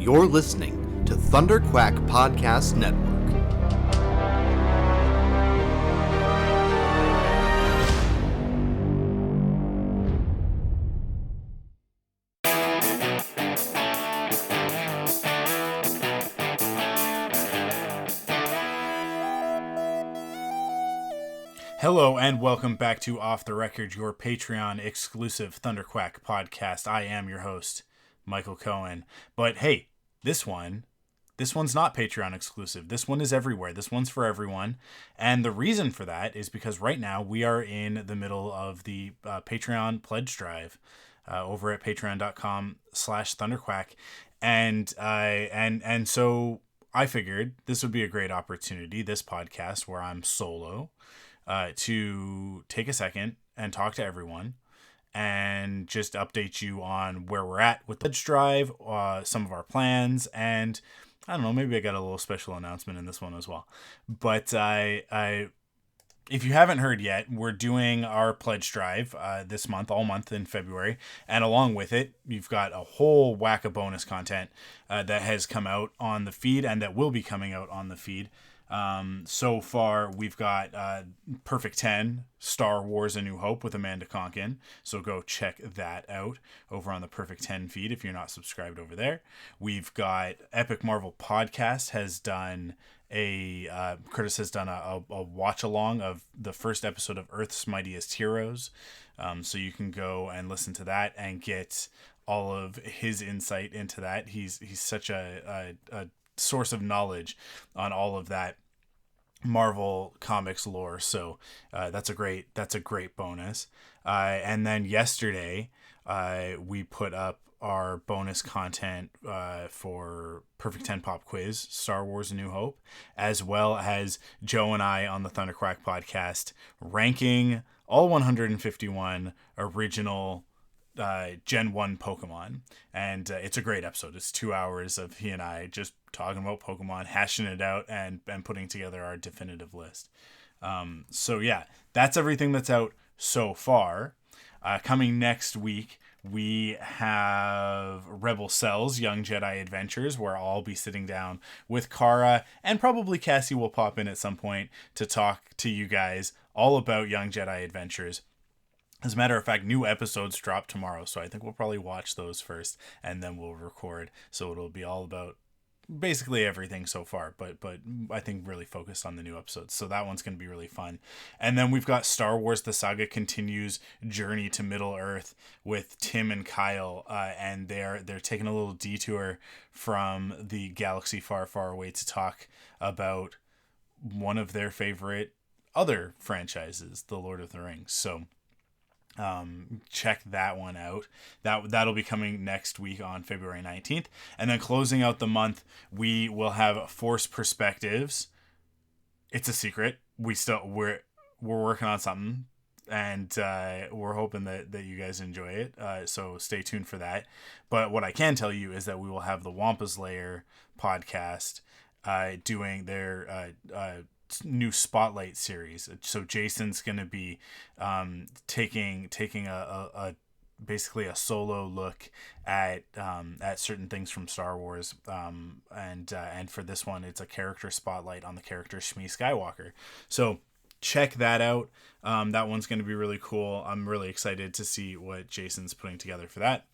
You're listening to ThunderQuack Podcast Network. Hello and welcome back to Off the Record, your Patreon exclusive ThunderQuack podcast. I am your host, Michael Cohen. But hey, this one's not Patreon exclusive. This one is everywhere. This one's for everyone. And the reason for that is because right now we are in the middle of the Patreon pledge drive over at patreon.com/ThunderQuack. And so I figured this would be a great opportunity, this podcast where I'm solo, to take a second and talk to everyone and just update you on where we're at with the pledge drive, some of our plans, and I don't know, maybe I got a little special announcement in this one as well. But if you haven't heard yet, we're doing our pledge drive this month, all month in February, and along with it, you've got a whole whack of bonus content that has come out on the feed and that will be coming out on the feed. So far, we've got Perfect 10, Star Wars A New Hope with Amanda Conkin. So go check that out over on the Perfect 10 feed if you're not subscribed over there. We've got Epic Marvel Podcast has done Curtis has done a watch along of the first episode of Earth's Mightiest Heroes. So you can go and listen to that and get all of his insight into that. He's such a source of knowledge on all of that Marvel Comics lore, so that's a great bonus. And then yesterday we put up our bonus content for Perfect 10 Pop Quiz, Star Wars A New Hope, as well as Joe and I on the ThunderQuack podcast ranking all 151 original Gen 1 Pokemon, and it's a great episode. It's 2 hours of he and I just talking about Pokemon, hashing it out, and putting together our definitive list. So yeah, that's everything that's out so far. Coming next week, we have Rebel Cells, Young Jedi Adventures, where I'll be sitting down with Kara, and probably Cassie will pop in at some point to talk to you guys all about Young Jedi Adventures. As a matter of fact, new episodes drop tomorrow, so I think we'll probably watch those first, and then we'll record. So it'll be all about basically everything so far, but I think really focused on the new episodes. So that one's going to be really fun. And then we've got Star Wars: The Saga Continues Journey to Middle Earth with Tim and Kyle, and they're taking a little detour from the galaxy far, far away to talk about one of their favorite other franchises, The Lord of the Rings. So check that one out. That'll be coming next week on February 19th. And then closing out the month, we will have Force Perspectives. It's a secret. We're working on something, and we're hoping that you guys enjoy it. So stay tuned for that. But what I can tell you is that we will have the Wampa's Lair podcast doing their new Spotlight series. So Jason's going to be taking a basically a solo look at certain things from Star Wars, and for this one it's a character spotlight on the character Shmi Skywalker. So check that out. That one's going to be really cool. I'm really excited to see what Jason's putting together for that.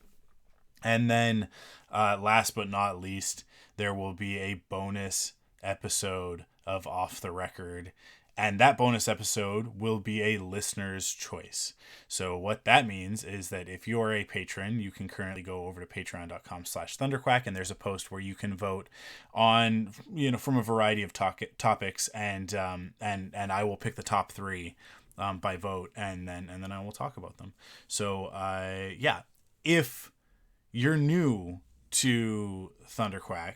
And then last but not least, there will be a bonus episode of Off the Record, and that bonus episode will be a listener's choice. So what that means is that if you're a patron, you can currently go over to patreon.com/ThunderQuack, and there's a post where you can vote on, from a variety of topics, and I will pick the top 3 by vote, and then I will talk about them. So yeah, if you're new to ThunderQuack,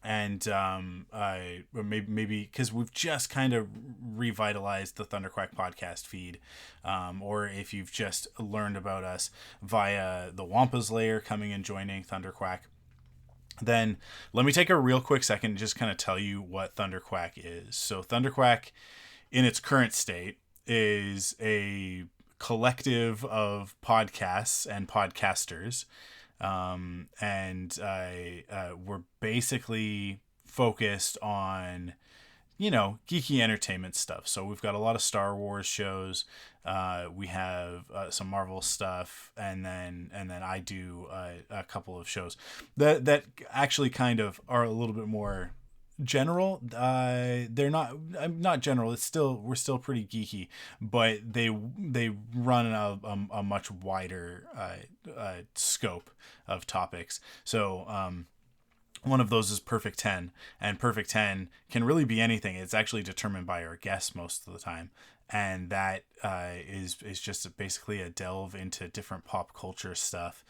and maybe because we've just kind of revitalized the ThunderQuack podcast feed, or if you've just learned about us via the Wampa's Lair coming and joining ThunderQuack, then let me take a real quick second and just kind of tell you what ThunderQuack is. So ThunderQuack, in its current state, is a collective of podcasts and podcasters and we're basically focused on, geeky entertainment stuff. So we've got a lot of Star Wars shows. We have some Marvel stuff, and then I do a couple of shows that actually kind of are a little bit more general. They're not general. We're still pretty geeky, but they run a much wider scope of topics. So one of those is Perfect 10, and Perfect 10 can really be anything. It's actually determined by our guests most of the time, and that is just basically a delve into different pop culture stuff,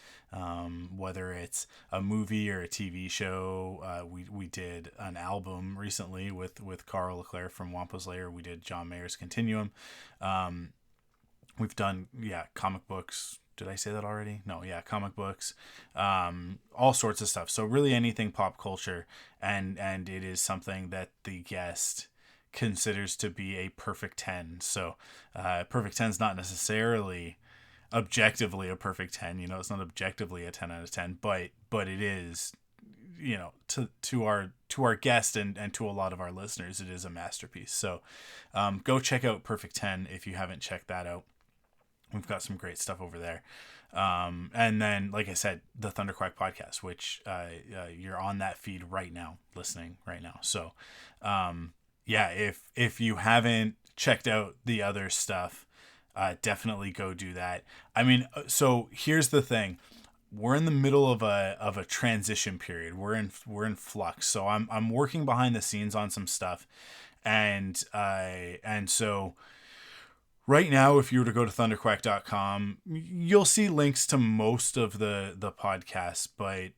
whether it's a movie or a TV show. We did an album recently with Carl Leclerc from Wampa's Lair. We did John Mayer's Continuum. We've done comic books. Did I say that already? No, comic books, all sorts of stuff. So really anything pop culture, and it is something that the guest considers to be a perfect 10. So perfect 10 is not necessarily objectively a perfect 10. It's not objectively a 10 out of 10, but it is, to our guest and to a lot of our listeners, it is a masterpiece. So go check out Perfect 10 if you haven't checked that out. We've got some great stuff over there. And then, like I said, the ThunderQuack podcast, which you're on that feed right now, listening right now. So, if you haven't checked out the other stuff, definitely go do that. I mean, so here's the thing. We're in the middle of a transition period. We're in flux. So I'm working behind the scenes on some stuff. And so right now, if you were to go to ThunderQuack.com, you'll see links to most of the podcasts, but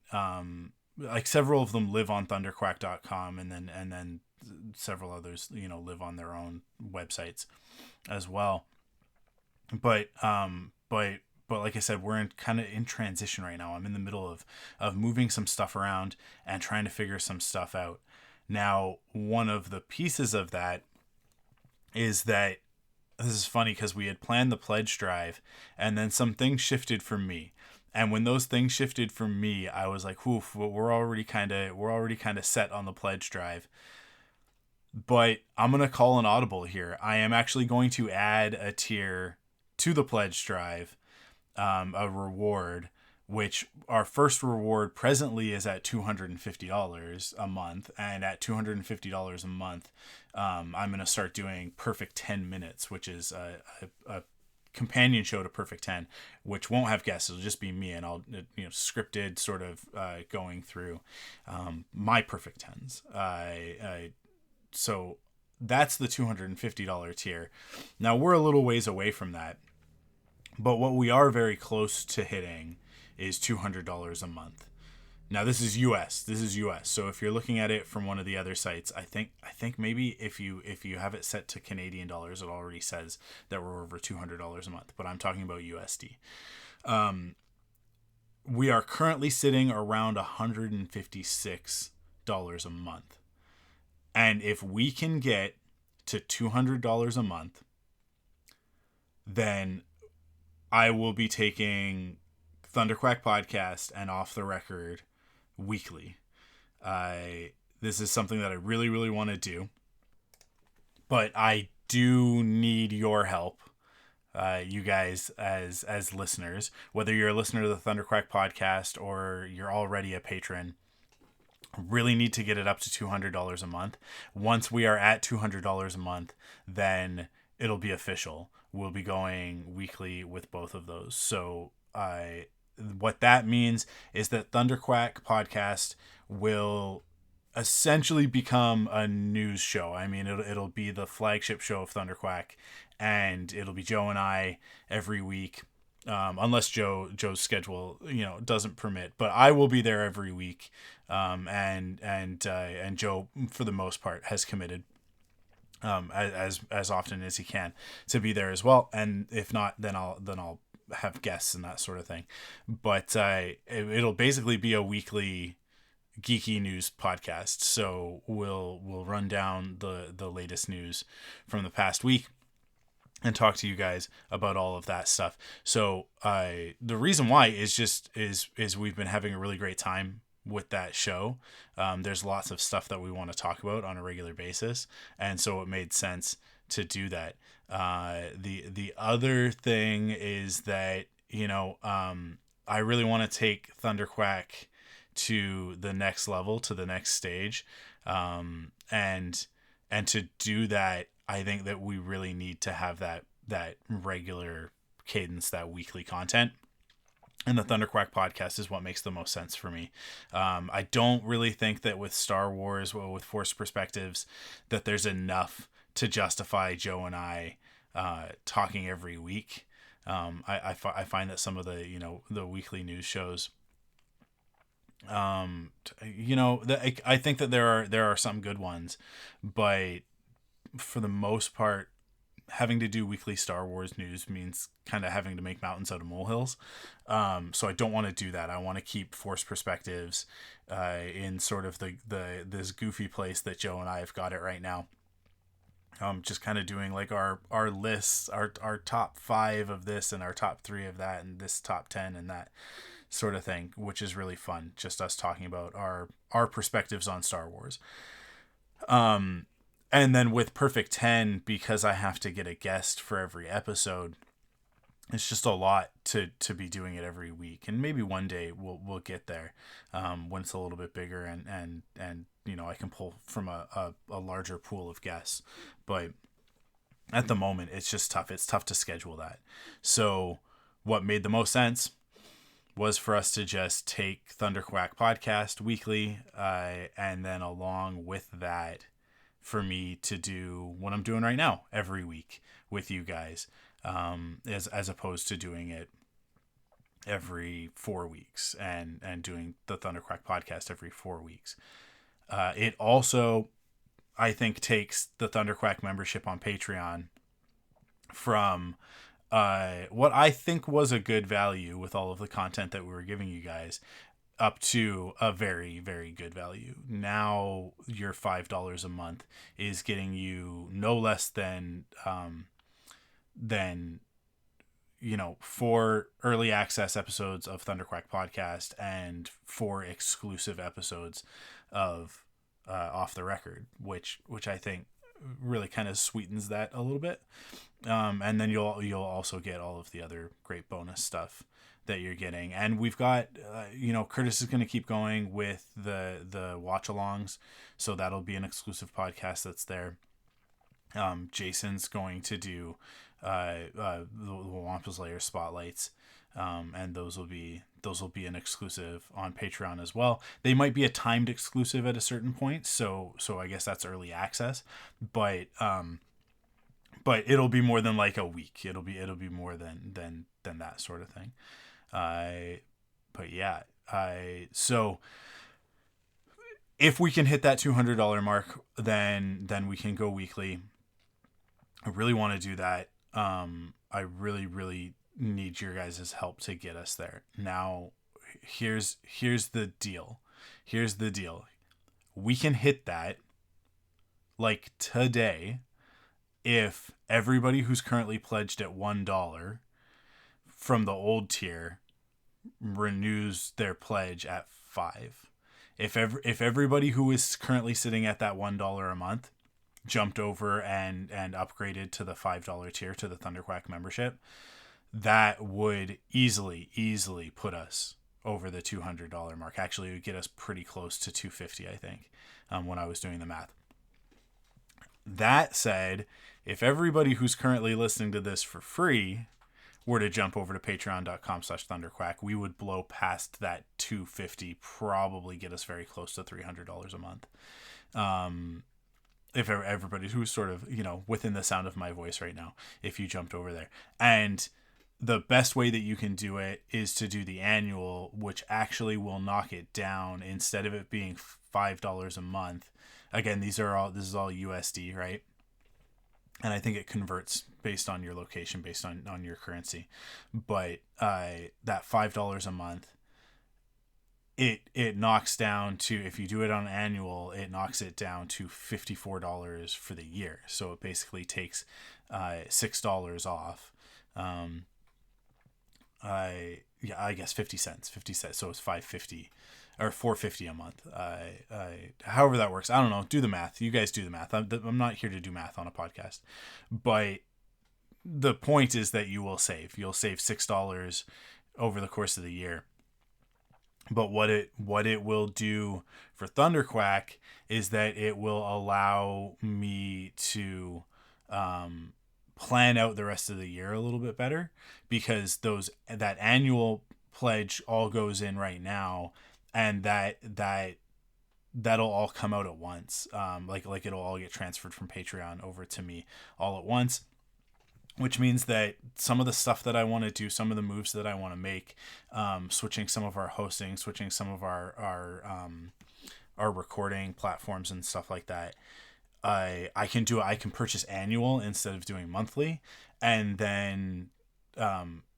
like several of them live on ThunderQuack.com, and then several others, live on their own websites as well. But like I said, we're kind of in transition right now. I'm in the middle of moving some stuff around and trying to figure some stuff out. Now, one of the pieces of that is that this is funny because we had planned the pledge drive, and then some things shifted for me. And when those things shifted for me, I was like, "Oof, we're already kind of set on the pledge drive." But I'm gonna call an audible here. I am actually going to add a tier to the pledge drive, a reward, which our first reward presently is at $250 a month, and at $250 a month, I'm going to start doing Perfect 10 Minutes, which is a companion show to Perfect 10, which won't have guests. It'll just be me, and I'll scripted sort of going through my Perfect 10s. So that's the $250 tier. Now we're a little ways away from that, but what we are very close to hitting is $200 a month. Now this is US. So if you're looking at it from one of the other sites, I think maybe if you have it set to Canadian dollars, it already says that we're over $200 a month. But I'm talking about USD. We are currently sitting around $156 a month, and if we can get to $200 a month, then I will be taking ThunderQuack podcast and Off the Record weekly. This is something that I really, really want to do, but I do need your help. You guys as listeners, whether you're a listener to the ThunderQuack podcast or you're already a patron, really need to get it up to $200 a month. Once we are at $200 a month, then it'll be official. We'll be going weekly with both of those. So what that means is that ThunderQuack podcast will essentially become a news show. I mean, it'll be the flagship show of ThunderQuack, and it'll be Joe and I every week, unless Joe's schedule doesn't permit. But I will be there every week, and Joe for the most part has committed as often as he can to be there as well. And if not, then I'll have guests and that sort of thing. But it'll basically be a weekly geeky news podcast. So we'll run down the latest news from the past week, and talk to you guys about all of that stuff. So the reason why is we've been having a really great time with that show. There's lots of stuff that we want to talk about on a regular basis, and so it made sense to do that. The other thing is that, I really want to take ThunderQuack to the next level, to the next stage, and to do that, I think that we really need to have that regular cadence, that weekly content. And the ThunderQuack podcast is what makes the most sense for me. I don't really think that with Star Wars, with Force Perspectives, that there's enough to justify Joe and I talking every week. I find that some of the weekly news shows, I think that there are some good ones, but for the most part, having to do weekly Star Wars news means kind of having to make mountains out of molehills. So I don't want to do that. I want to keep Force Perspectives in sort of this goofy place that Joe and I have got it right now. Just kind of doing like our lists, our top 5 of this and our top 3 of that, and this top 10 and that sort of thing, which is really fun. Just us talking about our perspectives on Star Wars. And then with Perfect 10, because I have to get a guest for every episode, it's just a lot to be doing it every week. And maybe one day we'll get there when it's a little bit bigger and I can pull from a larger pool of guests. But at the moment, it's just tough. It's tough to schedule that. So what made the most sense was for us to just take ThunderQuack podcast weekly, and then along with that, for me to do what I'm doing right now every week with you guys, as opposed to doing it every 4 weeks and doing the ThunderQuack podcast every 4 weeks. It also, I think, takes the ThunderQuack membership on Patreon from what I think was a good value with all of the content that we were giving you guys, up to a very, very good value. Now your $5 a month is getting you no less than 4 early access episodes of ThunderQuack podcast and 4 exclusive episodes of Off the Record, which I think really kind of sweetens that a little bit. And then you'll also get all of the other great bonus stuff that you're getting. And we've got, Curtis is going to keep going with the watch alongs. So that'll be an exclusive podcast that's there. Jason's going to do the Wampa's Lair spotlights. And those will be an exclusive on Patreon as well. They might be a timed exclusive at a certain point. So I guess that's early access, but it'll be more than like a week. It'll be more than that sort of thing. So if we can hit that $200 mark, then we can go weekly. I really want to do that. I really, really need your guys' help to get us there. Now, here's the deal. We can hit that like today if everybody who's currently pledged at $1 from the old tier renews their pledge at $5. If everybody who is currently sitting at that $1 a month jumped over and upgraded to the $5 tier, to the ThunderQuack membership, that would easily put us over the $200 mark. Actually, it would get us pretty close to $250, I think, when I was doing the math. That said, if everybody who's currently listening to this for free were to jump over to patreon.com/ThunderQuack, we would blow past that $250, probably get us very close to $300 a month. If everybody who's sort of, within the sound of my voice right now, if you jumped over there. And the best way that you can do it is to do the annual, which actually will knock it down. Instead of it being $5 a month. Again, this is all USD, right? And I think it converts based on your location, based on your currency. But that $5 a month it knocks down to, if you do it on annual, it knocks it down to $54 for the year. So it basically takes $6 off. I guess 50 cents. So it's 5.50 or 4.50 a month. However that works, I don't know. Do the math. You guys do the math. I'm not here to do math on a podcast, but the point is that you'll save $6 over the course of the year. But what it will do for ThunderQuack is that it will allow me to plan out the rest of the year a little bit better, because that annual pledge all goes in right now, and that'll all come out at once. Like it'll all get transferred from Patreon over to me all at once, which means that some of the stuff that I want to do, some of the moves that I want to make, switching some of our hosting, switching some of our recording platforms and stuff like that, I can purchase annual instead of doing monthly, and then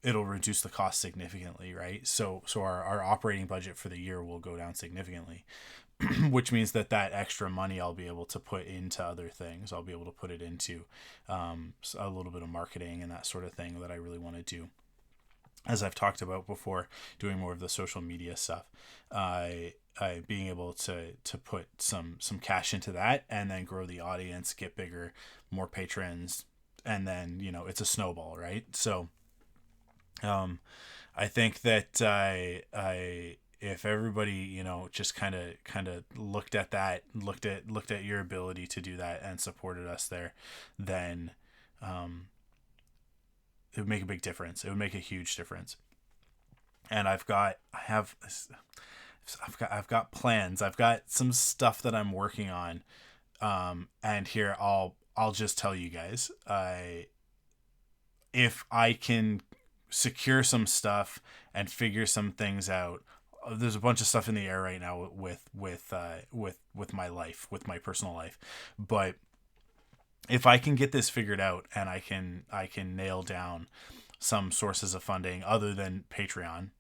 it'll reduce the cost significantly, right? So our operating budget for the year will go down significantly. Which means that extra money I'll be able to put into other things. I'll be able to put it into a little bit of marketing and that sort of thing that I really want to do. As I've talked about before, doing more of the social media stuff, being able to put some cash into that, and then grow the audience, get bigger, more patrons, and then it's a snowball, right? So, I think that if everybody just kind of looked at your ability to do that and supported us there, then it would make a big difference. It would make a huge difference. And I've got plans. I've got some stuff that I'm working on, and here I'll just tell you guys, if I can secure some stuff and figure some things out. There's a bunch of stuff in the air right now with my life, with my personal life, but if I can get this figured out and I can nail down some sources of funding other than Patreon,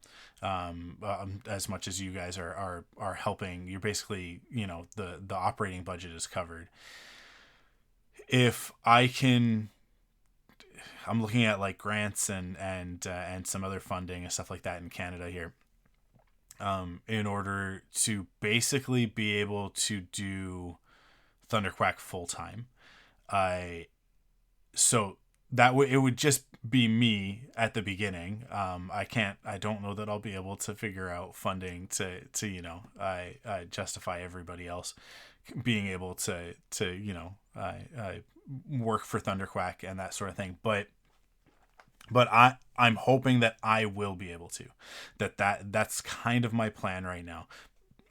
as much as you guys are helping, you're basically, the operating budget is covered. If I can, I'm looking at like grants and some other funding and stuff like that in Canada here, in order to basically be able to do ThunderQuack full time. So it would just be me at the beginning. I don't know that I'll be able to figure out funding to justify everybody else being able to work for ThunderQuack and that sort of thing. But I'm hoping that I will be able to. That's kind of my plan right now.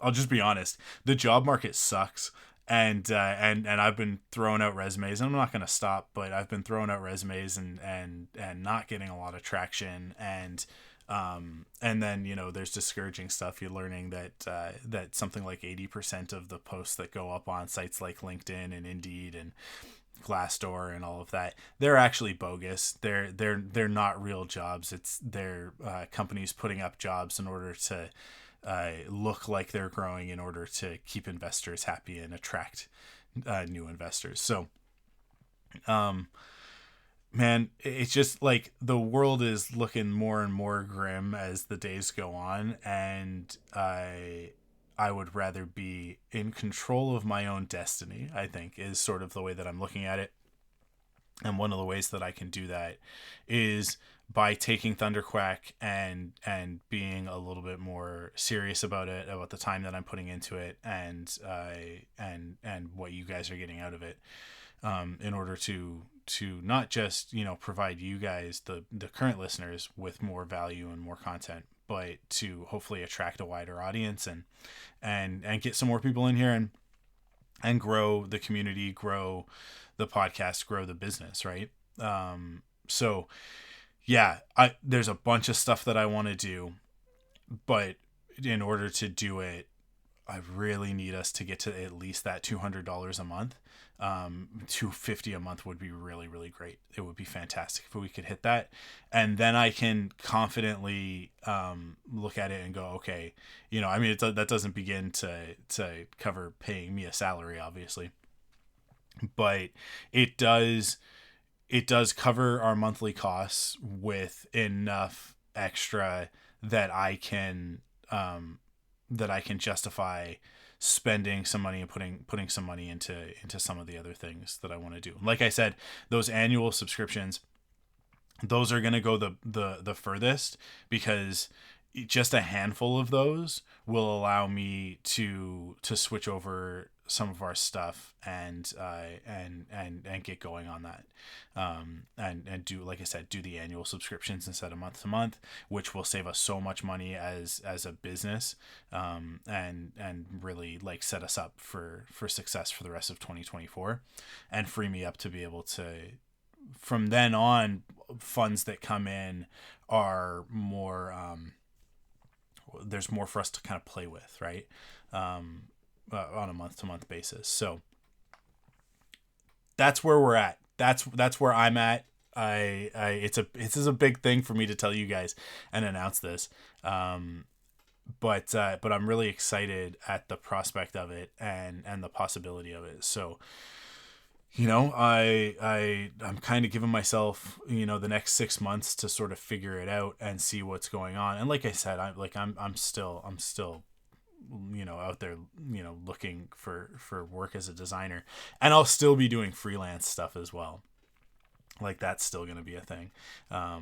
I'll just be honest. The job market sucks, and I've been throwing out resumes. I'm not going to stop, but I've been throwing out resumes and not getting a lot of traction. And then there's discouraging stuff. You're learning that something like 80% of the posts that go up on sites like LinkedIn and Indeed and Glassdoor and all of that, they're actually bogus. They're not real jobs. They're companies putting up jobs in order to look like they're growing, in order to keep investors happy and attract new investors. So, man, it's just like the world is looking more and more grim as the days go on, and I would rather be in control of my own destiny, I think, is sort of the way that I'm looking at it. And one of the ways that I can do that is by taking ThunderQuack and being a little bit more serious about it, about the time that I'm putting into it, and what you guys are getting out of it, in order to not just provide you guys, the current listeners, with more value and more content, but to hopefully attract a wider audience and get some more people in here and grow the community, grow the podcast, grow the business, right? So yeah, there's a bunch of stuff that I want to do, but in order to do it, I really need us to get to at least that $200 a month. $250 a month would be really, really great. It would be fantastic if we could hit that. And then I can confidently look at it and go, okay, I mean, that doesn't begin to cover paying me a salary, obviously, but it does cover our monthly costs with enough extra that I can justify spending some money and putting some money into some of the other things that I want to do. Like I said, those annual subscriptions, those are going to go the furthest, because just a handful of those will allow me to switch over some of our stuff and get going on that, and do, like I said, do the annual subscriptions instead of month to month, which will save us so much money as a business, and really like set us up for success for the rest of 2024, and free me up to be able to, from then on, funds that come in are more, there's more for us to kind of play with, right? On a month-to-month basis. So that's where we're at. That's where I'm at. It's a big thing for me to tell you guys and announce this. But I'm really excited at the prospect of it and the possibility of it. So, I'm kind of giving myself, the next 6 months to sort of figure it out and see what's going on. And like I said, I'm still out there, looking for work as a designer, and I'll still be doing freelance stuff as well. Like, that's still going to be a thing. But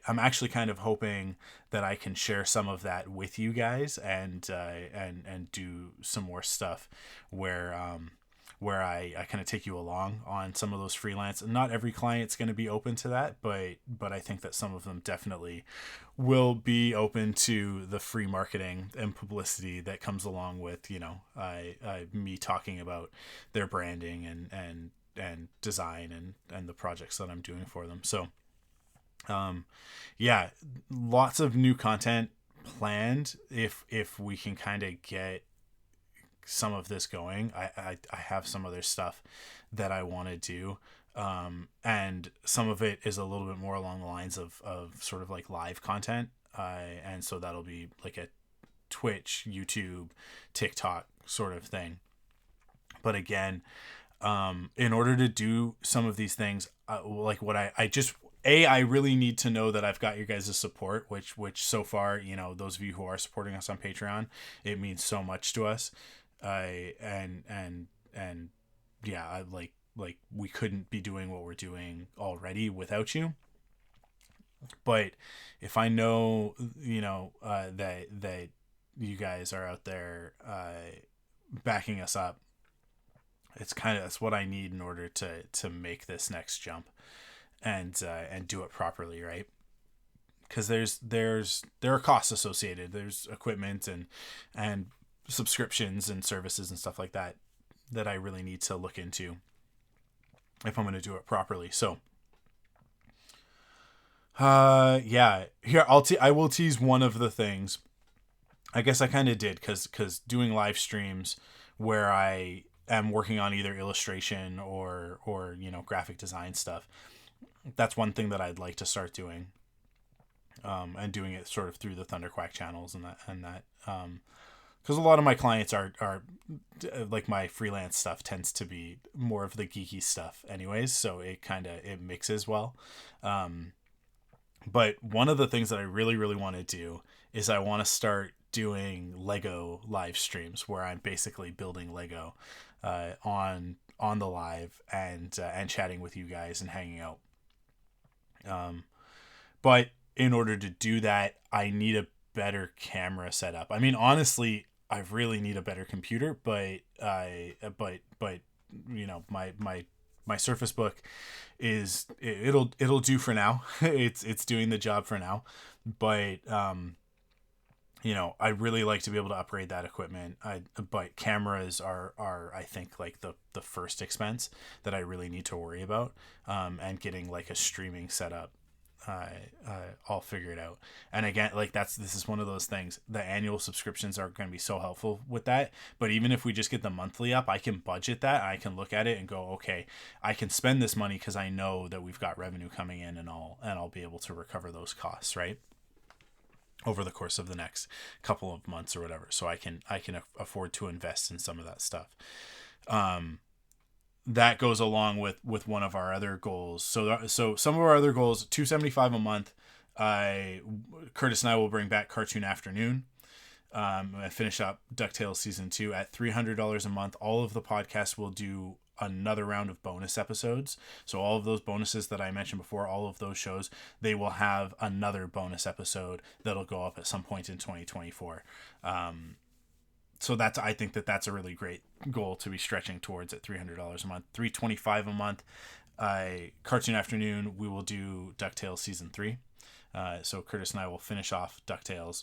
I'm actually kind of hoping that I can share some of that with you guys, and do some more stuff where I kind of take you along on some of those freelance. And not every client's going to be open to that, but I think that some of them definitely will be open to the free marketing and publicity that comes along with, me talking about their branding and design and the projects that I'm doing for them. So, yeah, lots of new content planned if we can kind of get some of this going. I have some other stuff that I want to do, and some of it is a little bit more along the lines of sort of like live content, and so that'll be like a Twitch, YouTube, TikTok sort of thing. But again, in order to do some of these things, like what I really need to know that I've got your guys' support, which so far, those of you who are supporting us on Patreon, it means so much to us. And yeah, I like we couldn't be doing what we're doing already without you. But if I know, that you guys are out there, backing us up, that's what I need in order to make this next jump and do it properly, right? Because there are costs associated. There's equipment and subscriptions and services and stuff like that I really need to look into if I'm going to do it properly. So, yeah, here I will tease one of the things. I guess I kind of did, because doing live streams where I am working on either illustration or graphic design stuff, that's one thing that I'd like to start doing, and doing it sort of through the ThunderQuack channels and that because a lot of my clients are like, my freelance stuff tends to be more of the geeky stuff anyways, so it mixes well. But one of the things that I really, really want to do is I want to start doing Lego live streams where I'm basically building Lego on the live and chatting with you guys and hanging out. But in order to do that, I need a better camera setup. I mean, honestly, I really need a better computer, but my Surface Book it'll do for now. It's doing the job for now, but I really like to be able to upgrade that equipment. But cameras are I think like the first expense that I really need to worry about, and getting like a streaming setup I'll figure it out. And again, like this is one of those things. The annual subscriptions are going to be so helpful with that. But even if we just get the monthly up, I can budget that. I can look at it and go, okay, I can spend this money because I know that we've got revenue coming in, and I'll be able to recover those costs, right, over the course of the next couple of months or whatever. So I can afford to invest in some of that stuff. That goes along with one of our other goals. So some of our other goals, $275 a month. Curtis and I will bring back Cartoon Afternoon. I finish up DuckTales season 2 at $300 a month. All of the podcasts will do another round of bonus episodes. So all of those bonuses that I mentioned before, all of those shows, they will have another bonus episode that'll go up at some point in 2024. So I think that's a really great goal to be stretching towards at $300 a month. $325 a month. Cartoon Afternoon, we will do DuckTales season 3. So Curtis and I will finish off DuckTales,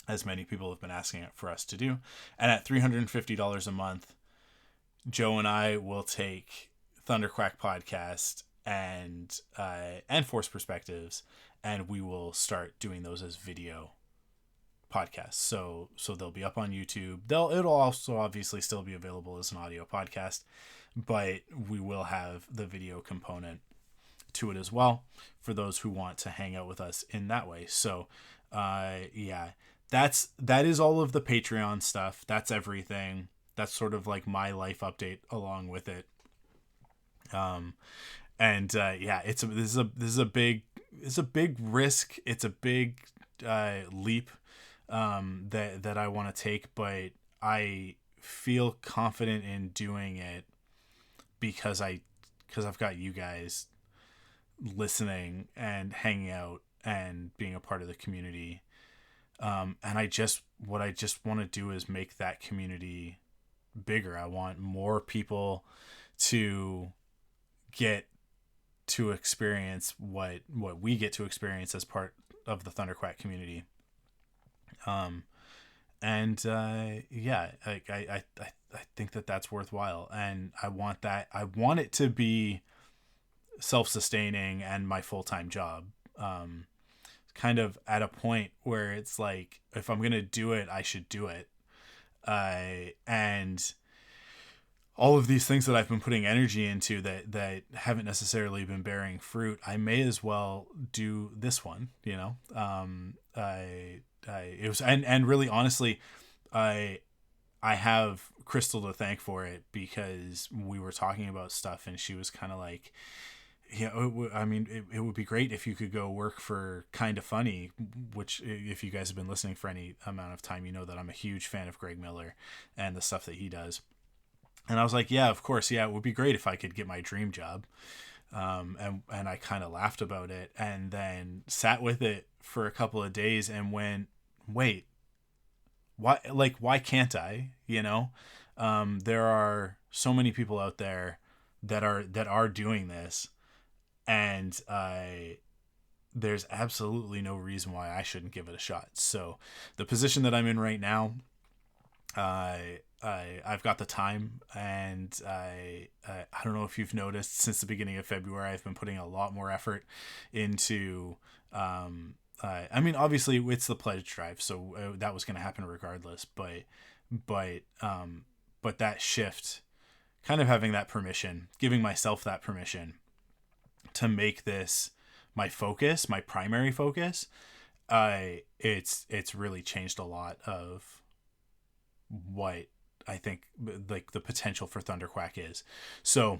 as many people have been asking for us to do. And at $350 a month, Joe and I will take ThunderQuack podcast and Force Perspectives, and we will start doing those as video podcasts. So they'll be up on YouTube. It'll also obviously still be available as an audio podcast, but we will have the video component to it as well for those who want to hang out with us in that way. So that is all of the Patreon stuff. That's everything. That's sort of like my life update along with it. This is a big risk. It's a big leap that I want to take, but I feel confident in doing it because I've got you guys listening and hanging out and being a part of the community. And what I just want to do is make that community bigger. I want more people to get to experience what we get to experience as part of the ThunderQuack community. I think that's worthwhile, and I want it to be self-sustaining and my full-time job. Kind of at a point where it's like, if I'm gonna do it, I should do it. And all of these things that I've been putting energy into that haven't necessarily been bearing fruit, I may as well do this one, you know? It was, and really honestly, I have Crystal to thank for it, because we were talking about stuff and she was kind of like, yeah, it would be great if you could go work for Kinda Funny, which, if you guys have been listening for any amount of time, you know that I'm a huge fan of Greg Miller and the stuff that he does. And I was like, yeah, of course. Yeah, it would be great if I could get my dream job. And I kind of laughed about it, and then sat with it for a couple of days and went, wait, why can't I? You know, there are so many people out there that are doing this, and there's absolutely no reason why I shouldn't give it a shot. So the position that I'm in right now, I've got the time, and I don't know if you've noticed, since the beginning of February, I've been putting a lot more effort into, obviously it's the pledge drive, so that was going to happen regardless, but that shift, kind of having that permission, giving myself that permission to make this my focus, my primary focus, it's really changed a lot of what I think like the potential for ThunderQuack is. So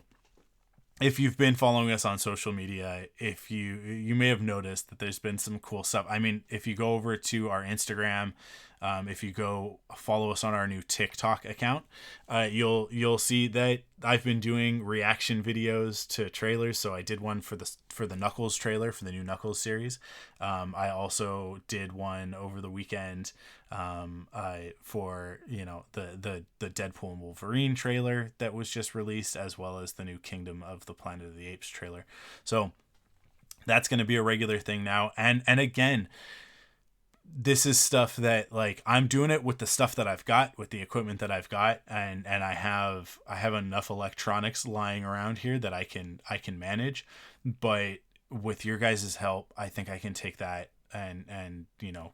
if you've been following us on social media, if you may have noticed that there's been some cool stuff. I mean, if you go over to our Instagram, if you go follow us on our new TikTok account, you'll see that I've been doing reaction videos to trailers. So I did one for the Knuckles trailer, for the new Knuckles series. I also did one over the weekend for, you know, the Deadpool and Wolverine trailer that was just released, as well as the new Kingdom of the Planet of the Apes trailer. So that's going to be a regular thing now. And again, this is stuff that, like, I'm doing it with the stuff that I've got, with the equipment that I've got, and I have enough electronics lying around here that I can manage. But with your guys' help, I think I can take that and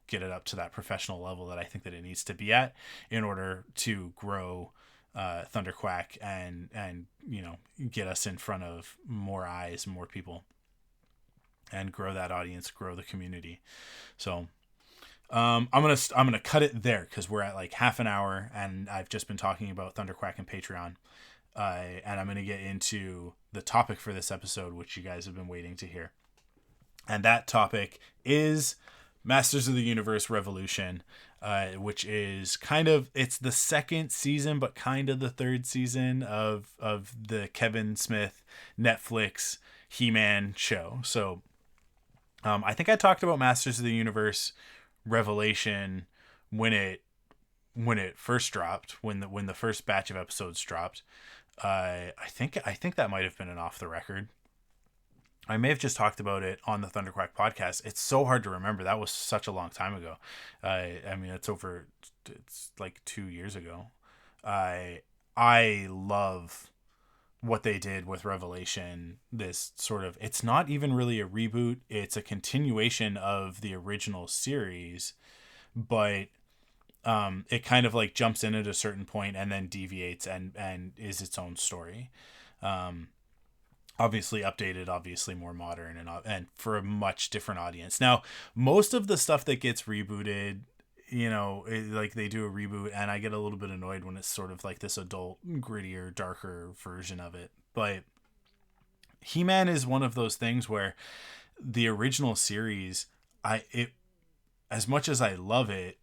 get it up to that professional level that I think that it needs to be at in order to grow ThunderQuack and get us in front of more eyes, more people, and grow that audience, grow the community. So I'm gonna cut it there because we're at like half an hour and I've just been talking about ThunderQuack and Patreon. And I'm gonna get into the topic for this episode, which you guys have been waiting to hear. And that topic is Masters of the Universe Revolution, which is it's the second season, but kind of the third season of the Kevin Smith Netflix He-Man show. So I think I talked about Masters of the Universe Revelation when it first dropped, when the first batch of episodes dropped. I think that might have been an off the record. I may have just talked about it on the ThunderQuack podcast. It's so hard to remember. That was such a long time ago. I mean, it's like 2 years ago. I love what they did with Revelation. This sort of, it's not even really a reboot. It's a continuation of the original series, but it kind of like jumps in at a certain point and then deviates and is its own story. Obviously updated, obviously more modern and for a much different audience. Now, most of the stuff that gets rebooted, like they do a reboot and I get a little bit annoyed when it's sort of like this adult, grittier, darker version of it. But He-Man is one of those things where the original series, as much as I love it,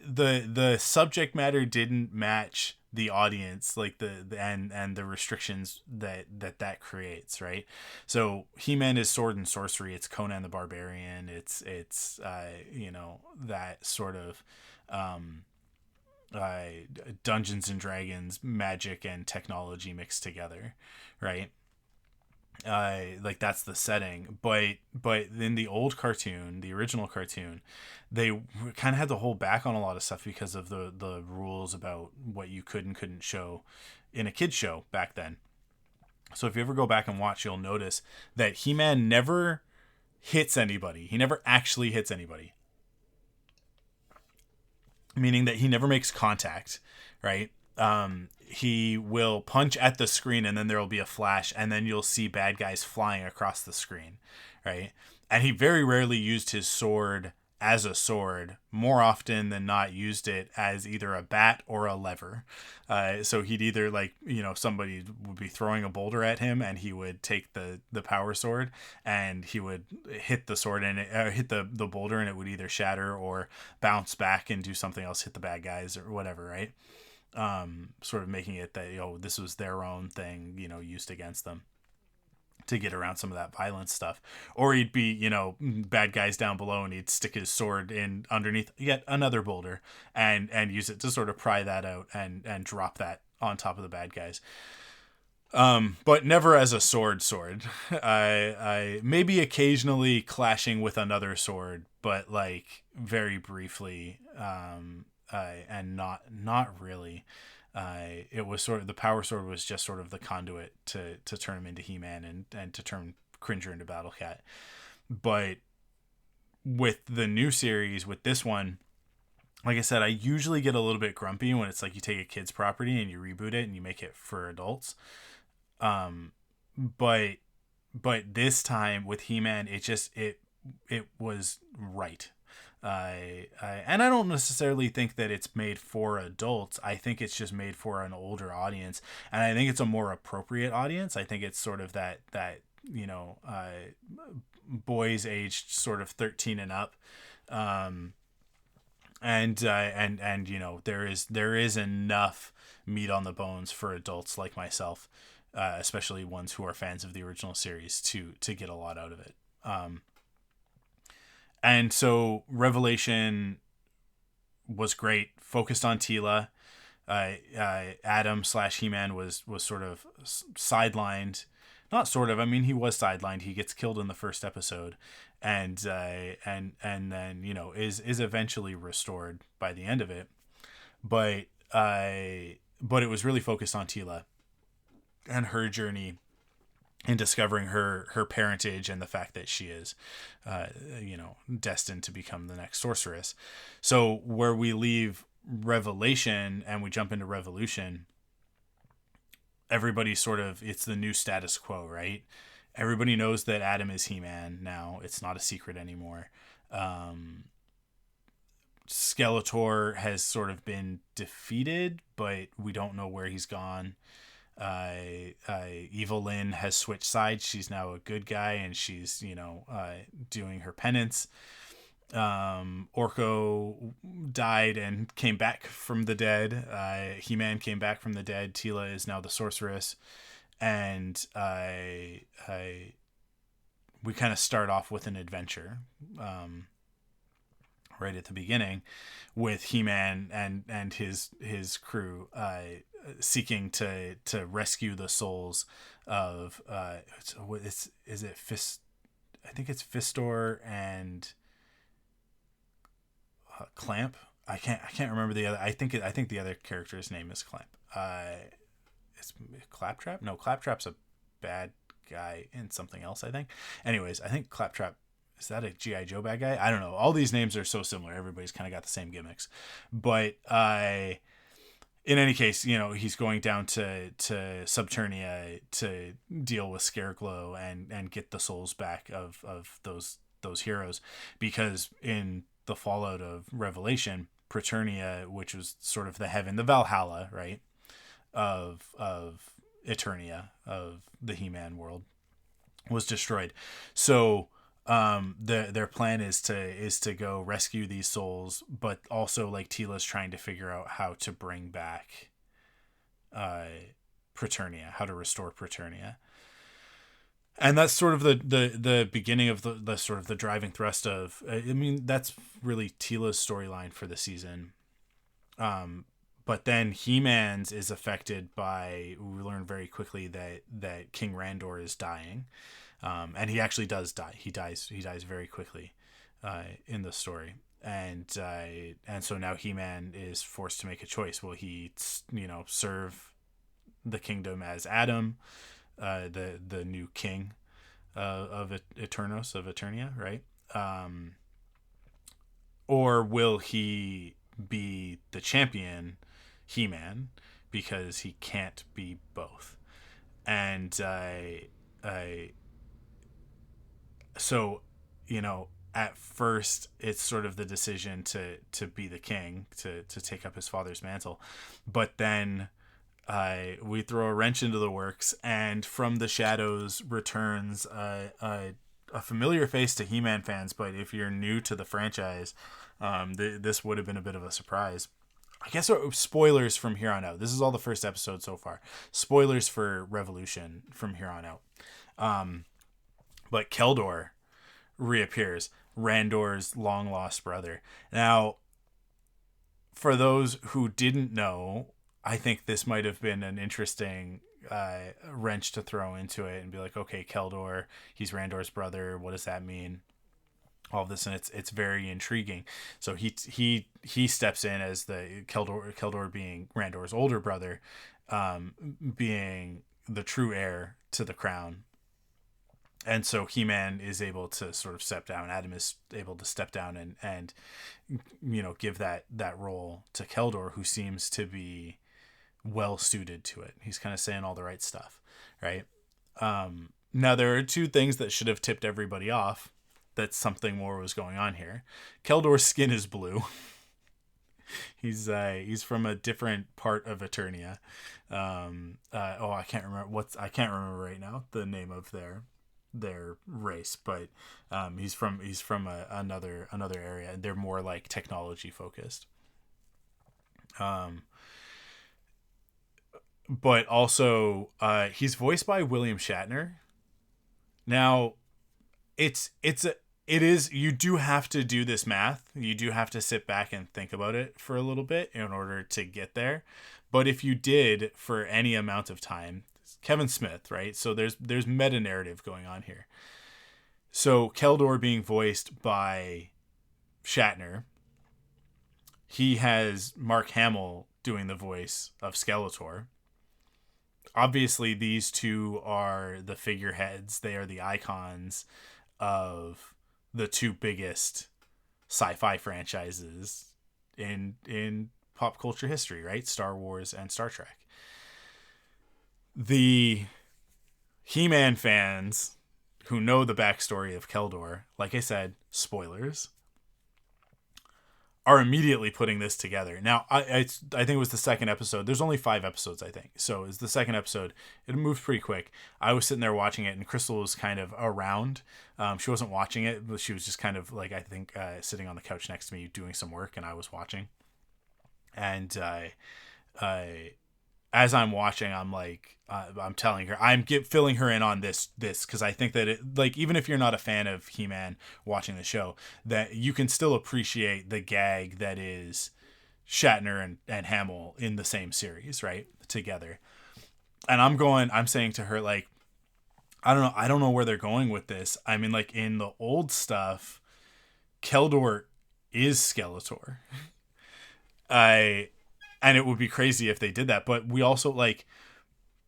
the subject matter didn't match the audience, like and the restrictions that creates, right? So He-Man is sword and sorcery. It's Conan the Barbarian. It's that sort of Dungeons and Dragons magic and technology mixed together, right? Like that's the setting, but in the old cartoon, the original cartoon, they kind of had to hold back on a lot of stuff because of the rules about what you could and couldn't show in a kid's show back then. So if you ever go back and watch, you'll notice that He-Man never hits anybody. He never actually hits anybody, meaning that he never makes contact, right? He will punch at the screen and then there will be a flash and then you'll see bad guys flying across the screen, right? And he very rarely used his sword as a sword, more often than not used it as either a bat or a lever. So he'd either somebody would be throwing a boulder at him and he would take the power sword and he would hit the sword and hit the boulder and it would either shatter or bounce back and do something else, hit the bad guys or whatever, right? Sort of making it that, this was their own thing, used against them to get around some of that violence stuff. Or he'd be, bad guys down below and he'd stick his sword in underneath yet another boulder and use it to sort of pry that out and drop that on top of the bad guys. But never as a sword. I maybe occasionally clashing with another sword, but like very briefly, and not really. It was sort of, the power sword was just sort of the conduit to turn him into He-Man and to turn Cringer into Battle Cat. But with the new series, with this one, like I said, I usually get a little bit grumpy when it's like you take a kid's property and you reboot it and you make it for adults. But this time with He-Man, it was right. And I don't necessarily think that it's made for adults. I think it's just made for an older audience, and I think it's a more appropriate audience. I think it's sort of that boys aged sort of 13 and up, and there is enough meat on the bones for adults like myself, especially ones who are fans of the original series to get a lot out of it. And so Revelation was great, focused on Teela. Adam / He-Man was sort of sidelined. Not sort of, I mean, he was sidelined. He gets killed in the first episode and then, is eventually restored by the end of it. But it was really focused on Teela and her journey and discovering her parentage and the fact that she is, destined to become the next sorceress. So where we leave Revelation and we jump into Revolution, everybody sort of, it's the new status quo, right? Everybody knows that Adam is He-Man now. It's not a secret anymore. Skeletor has sort of been defeated, but we don't know where he's gone. Evil Lynn has switched sides. She's now a good guy, and she's doing her penance. Orko died and came back from the dead. He-Man came back from the dead. Teela is now the sorceress, and we kind of start off with an adventure. Right at the beginning, with He-Man and his crew seeking to rescue the souls of is it Fist? I think it's Fistor and Clamp. I can't remember the other. I think the other character's name is Clamp. It's Claptrap. No, Claptrap's a bad guy in something else, I think. Anyways, I think Claptrap, is that a G.I. Joe bad guy? I don't know. All these names are so similar. Everybody's kind of got the same gimmicks. But in any case, he's going down to Subternia to deal with Scareglow and get the souls back of those heroes. Because in the fallout of Revelation, Preternia, which was sort of the heaven, the Valhalla, right, of Eternia, of the He-Man world, was destroyed. So their plan is to go rescue these souls, but also, like, Teela's trying to figure out how to bring back Preternia, how to restore Preternia. And that's sort of the beginning of the sort of the driving thrust of, that's really Teela's storyline for the season. But then He-Man's is affected by, we learn very quickly that King Randor is dying. And he actually does die. He dies very quickly in the story. And so now He-Man is forced to make a choice. Will he, serve the kingdom as Adam, the new king of Eternos, of Eternia, right? Or will he be the champion He-Man, because he can't be both? And so, at first it's sort of the decision to be the king, to take up his father's mantle. But then we throw a wrench into the works, and from the shadows returns a familiar face to He-Man fans. But if you're new to the franchise, this would have been a bit of a surprise. I guess spoilers from here on out. This is all the first episode so far. Spoilers for Revolution from here on out. But Keldor reappears, Randor's long lost brother. Now, for those who didn't know, I think this might have been an interesting wrench to throw into it and be like, okay, Keldor, he's Randor's brother. What does that mean? All of this, and it's very intriguing. So he steps in as the Keldor being Randor's older brother, being the true heir to the crown. And so He-Man is able to sort of step down. Adam is able to step down and give that role to Keldor, who seems to be well suited to it. He's kind of saying all the right stuff, right? Now, there are two things that should have tipped everybody off that something more was going on here. Keldor's skin is blue. He's from a different part of Eternia. I can't remember right now the name of their race, but he's from another area. They're more like technology focused. But also he's voiced by William Shatner. Now, you do have to do this math. You do have to sit back and think about it for a little bit in order to get there. But if you did for any amount of time, Kevin Smith, right? So there's meta narrative going on here. So Keldor being voiced by Shatner, he has Mark Hamill doing the voice of Skeletor. obviously these two are the figureheads. They are the icons of the two biggest sci-fi franchises in pop culture history, right? Star Wars and Star Trek. The He-Man fans who know the backstory of Keldor, like I said, spoilers, are immediately putting this together. Now, I think it was the second episode. There's only 5 episodes, I think. So it's the second episode. It moves pretty quick. I was sitting there watching it, and Crystal was kind of around. She wasn't watching it, but she was just kind of like, I think, sitting on the couch next to me doing some work, and I was watching. And as I'm watching, I'm like, I'm telling her, I'm filling her in on this, because I think that it, like, even if you're not a fan of He-Man watching the show, that you can still appreciate the gag that is Shatner and Hamill in the same series, right, together. And I'm saying to her, like, I don't know where they're going with this. I mean, like, in the old stuff, Keldor is Skeletor. And it would be crazy if they did that. But we also, like,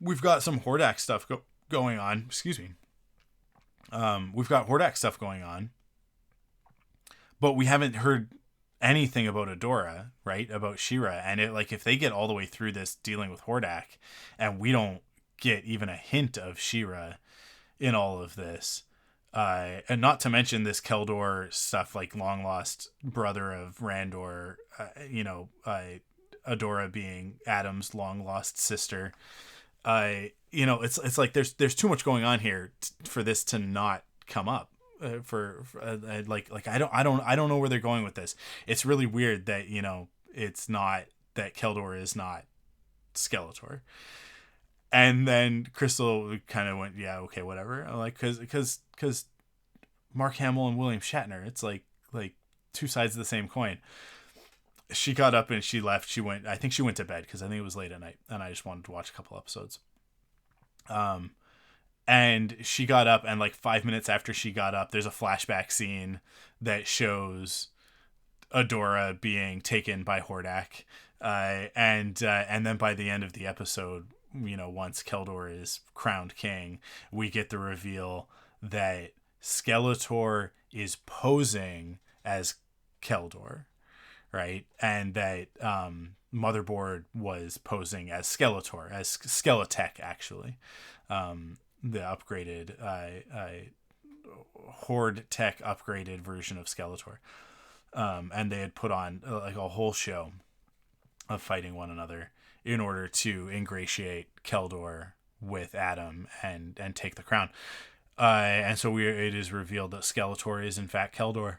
we've got some Hordak stuff going on. Excuse me. We've got Hordak stuff going on. But we haven't heard anything about Adora, right? About She-Ra. And it, like, if they get all the way through this dealing with Hordak and we don't get even a hint of She-Ra in all of this, and not to mention this Keldor stuff, like long lost brother of Randor, Adora being Adam's long lost sister. It's like there's too much going on here for this to not come up. I don't know where they're going with this. It's really weird that it's not that Keldor is not Skeletor. And then Crystal kind of went, yeah, okay, whatever. Like, because Mark Hamill and William Shatner, it's like two sides of the same coin. She got up and she left. I think she went to bed because I think it was late at night, and I just wanted to watch a couple episodes. And she got up, and like 5 minutes after she got up, there's a flashback scene that shows Adora being taken by Hordak. And then by the end of the episode, once Keldor is crowned king, we get the reveal that Skeletor is posing as Keldor, right? And that Motherboard was posing as Skeletor, as Skeletech, actually. The upgraded, Horde Tech upgraded version of Skeletor. And they had put on like a whole show of fighting one another in order to ingratiate Keldor with Adam and take the crown. And so it is revealed that Skeletor is in fact Keldor.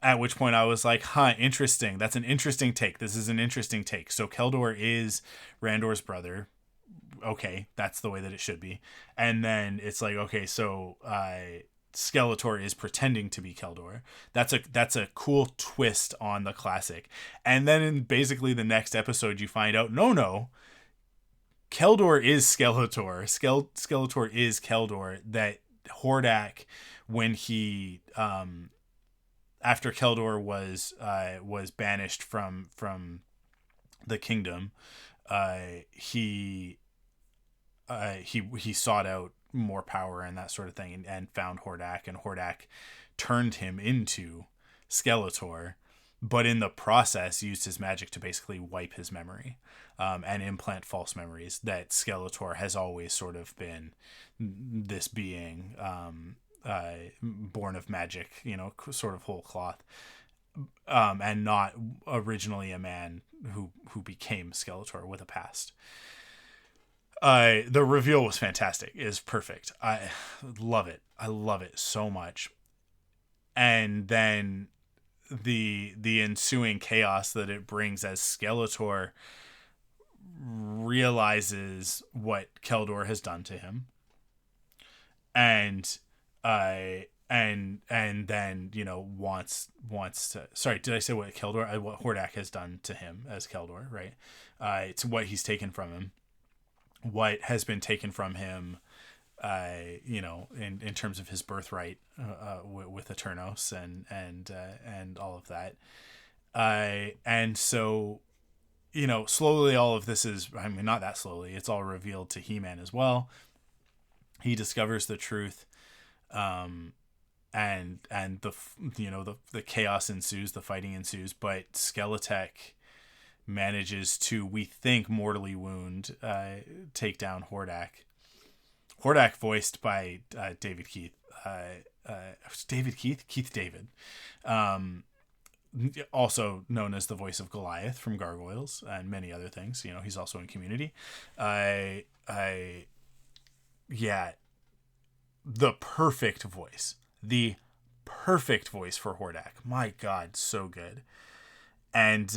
At which point I was like, interesting. That's an interesting take. This is an interesting take. So Keldor is Randor's brother. Okay, that's the way that it should be. And then it's like, okay, so Skeletor is pretending to be Keldor. That's a cool twist on the classic. And then in basically the next episode, you find out, no, Keldor is Skeletor. Skeletor is Keldor. That Hordak, when he after Keldor was banished from the kingdom, he sought out more power and that sort of thing, and found Hordak, and Hordak turned him into Skeletor, but in the process used his magic to basically wipe his memory, and implant false memories that Skeletor has always sort of been this being born of magic, sort of whole cloth, and not originally a man who became Skeletor with a past. The reveal was fantastic. It is perfect. I love it. I love it so much. And then the ensuing chaos that it brings as Skeletor realizes what Keldor has done to him. And then wants to, sorry, did I say what Hordak has done to him as Keldor, right? It's what he's taken from him, what has been taken from him, in terms of his birthright, with Eternos and all of that. And so slowly all of this is, I mean, not that slowly, it's all revealed to He-Man as well. He discovers the truth, and the chaos ensues, the fighting ensues, but Skeletech manages to, we think, mortally wound, take down Hordak. Hordak voiced by David Keith. Keith David. Also known as the voice of Goliath from Gargoyles and many other things. He's also in Community. Yeah, the perfect voice for Hordak. My God, so good. And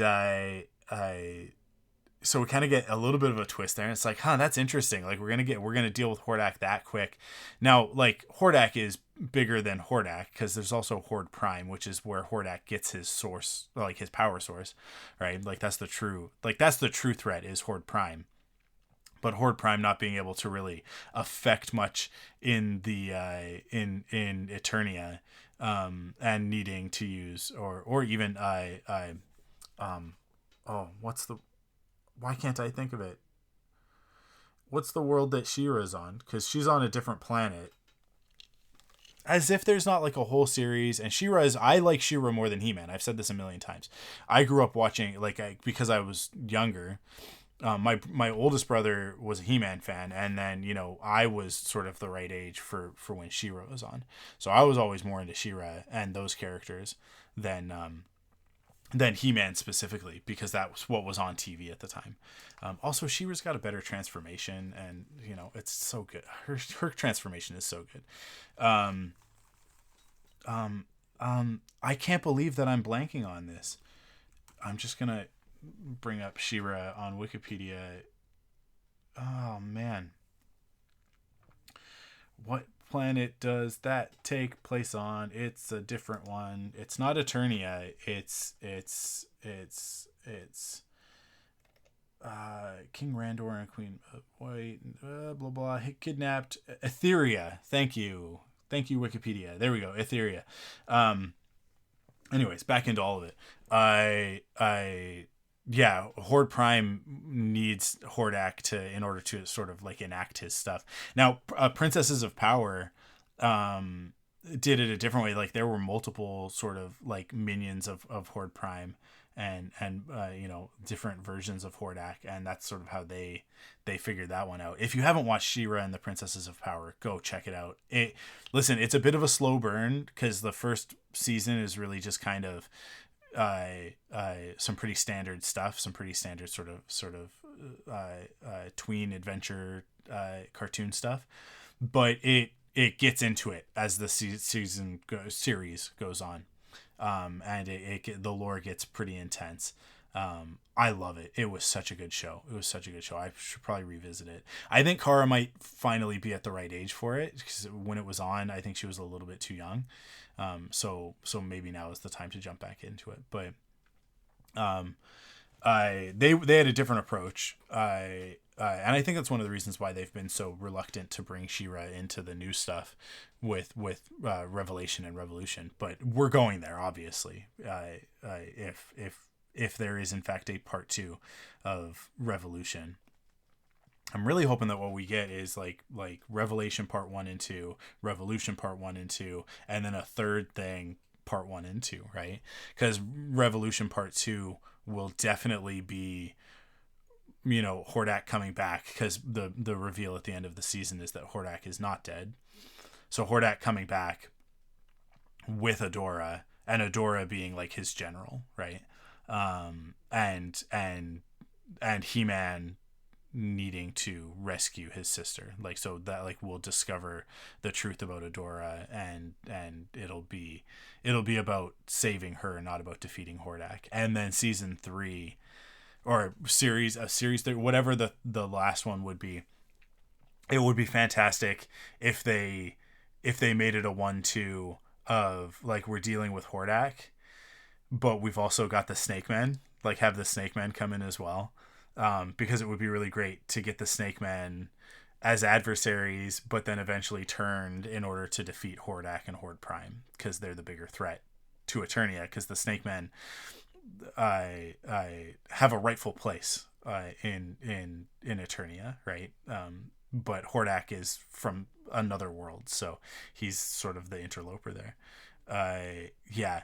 so we kind of get a little bit of a twist there, and it's like, that's interesting. Like, we're gonna deal with Hordak that quick. Now, like, Hordak is bigger than Hordak, because there's also Horde Prime, which is where Hordak gets his source, like his power source, right? Like, that's the true threat, is Horde Prime. But Horde Prime not being able to really affect much in the in Eternia, and needing to use or even why can't I think of it? What's the world that She-Ra's on? Because she's on a different planet. As if there's not like a whole series. And I like She-Ra more than He-Man. I've said this a million times. I grew up watching, because I was younger. My oldest brother was a He-Man fan, and then I was sort of the right age for when She-Ra was on. So I was always more into She-Ra and those characters than He-Man specifically, because that was what was on TV at the time. Also, She-Ra's got a better transformation, and it's so good. Her transformation is so good. I can't believe that I'm blanking on this. I'm just gonna bring up She-Ra on Wikipedia. Oh man, what planet does that take place on? It's a different one. It's not Eternia. It's King Randor and Queen White, blah blah, kidnapped Etheria. Thank you Wikipedia. There we go, Etheria. Anyways, back into all of it. Yeah, Horde Prime needs Hordak in order to sort of like enact his stuff. Now, Princesses of Power did it a different way. Like, there were multiple sort of like minions of Horde Prime, and different versions of Hordak, and that's sort of how they figured that one out. If you haven't watched She-Ra and the Princesses of Power, go check it out. It's a bit of a slow burn, because the first season is really just kind of some pretty standard stuff, some pretty standard sort of tween adventure cartoon stuff, but it gets into it as the series goes on, and the lore gets pretty intense. I love it. It was such a good show. I should probably revisit it. I think Kara might finally be at the right age for it, because when it was on, I think she was a little bit too young. So maybe now is the time to jump back into it. But they had a different approach. And I think that's one of the reasons why they've been so reluctant to bring She-Ra into the new stuff with Revelation and Revolution. But we're going there, obviously. If there is in fact a part 2 of Revolution, I'm really hoping that what we get is like Revelation part 1 and 2, Revolution part 1 and 2, and then a third thing, part 1 and 2, right? Because Revolution part 2 will definitely be, Hordak coming back, because the reveal at the end of the season is that Hordak is not dead. So Hordak coming back with Adora, and Adora being like his general, right? And He-Man needing to rescue his sister, like, so that like we'll discover the truth about Adora, and it'll be about saving her, not about defeating Hordak. And then season 3 or series 3, whatever the last one would be, it would be fantastic if they made it a 1-2 of like, we're dealing with Hordak, but we've also got the Snake Men, like have the Snake Men come in as well. Because it would be really great to get the Snake Men as adversaries, but then eventually turned in order to defeat Hordak and Horde Prime, because they're the bigger threat to Eternia, because the Snake Men I have a rightful place in Eternia, right? But Hordak is from another world, so he's sort of the interloper there. Yeah,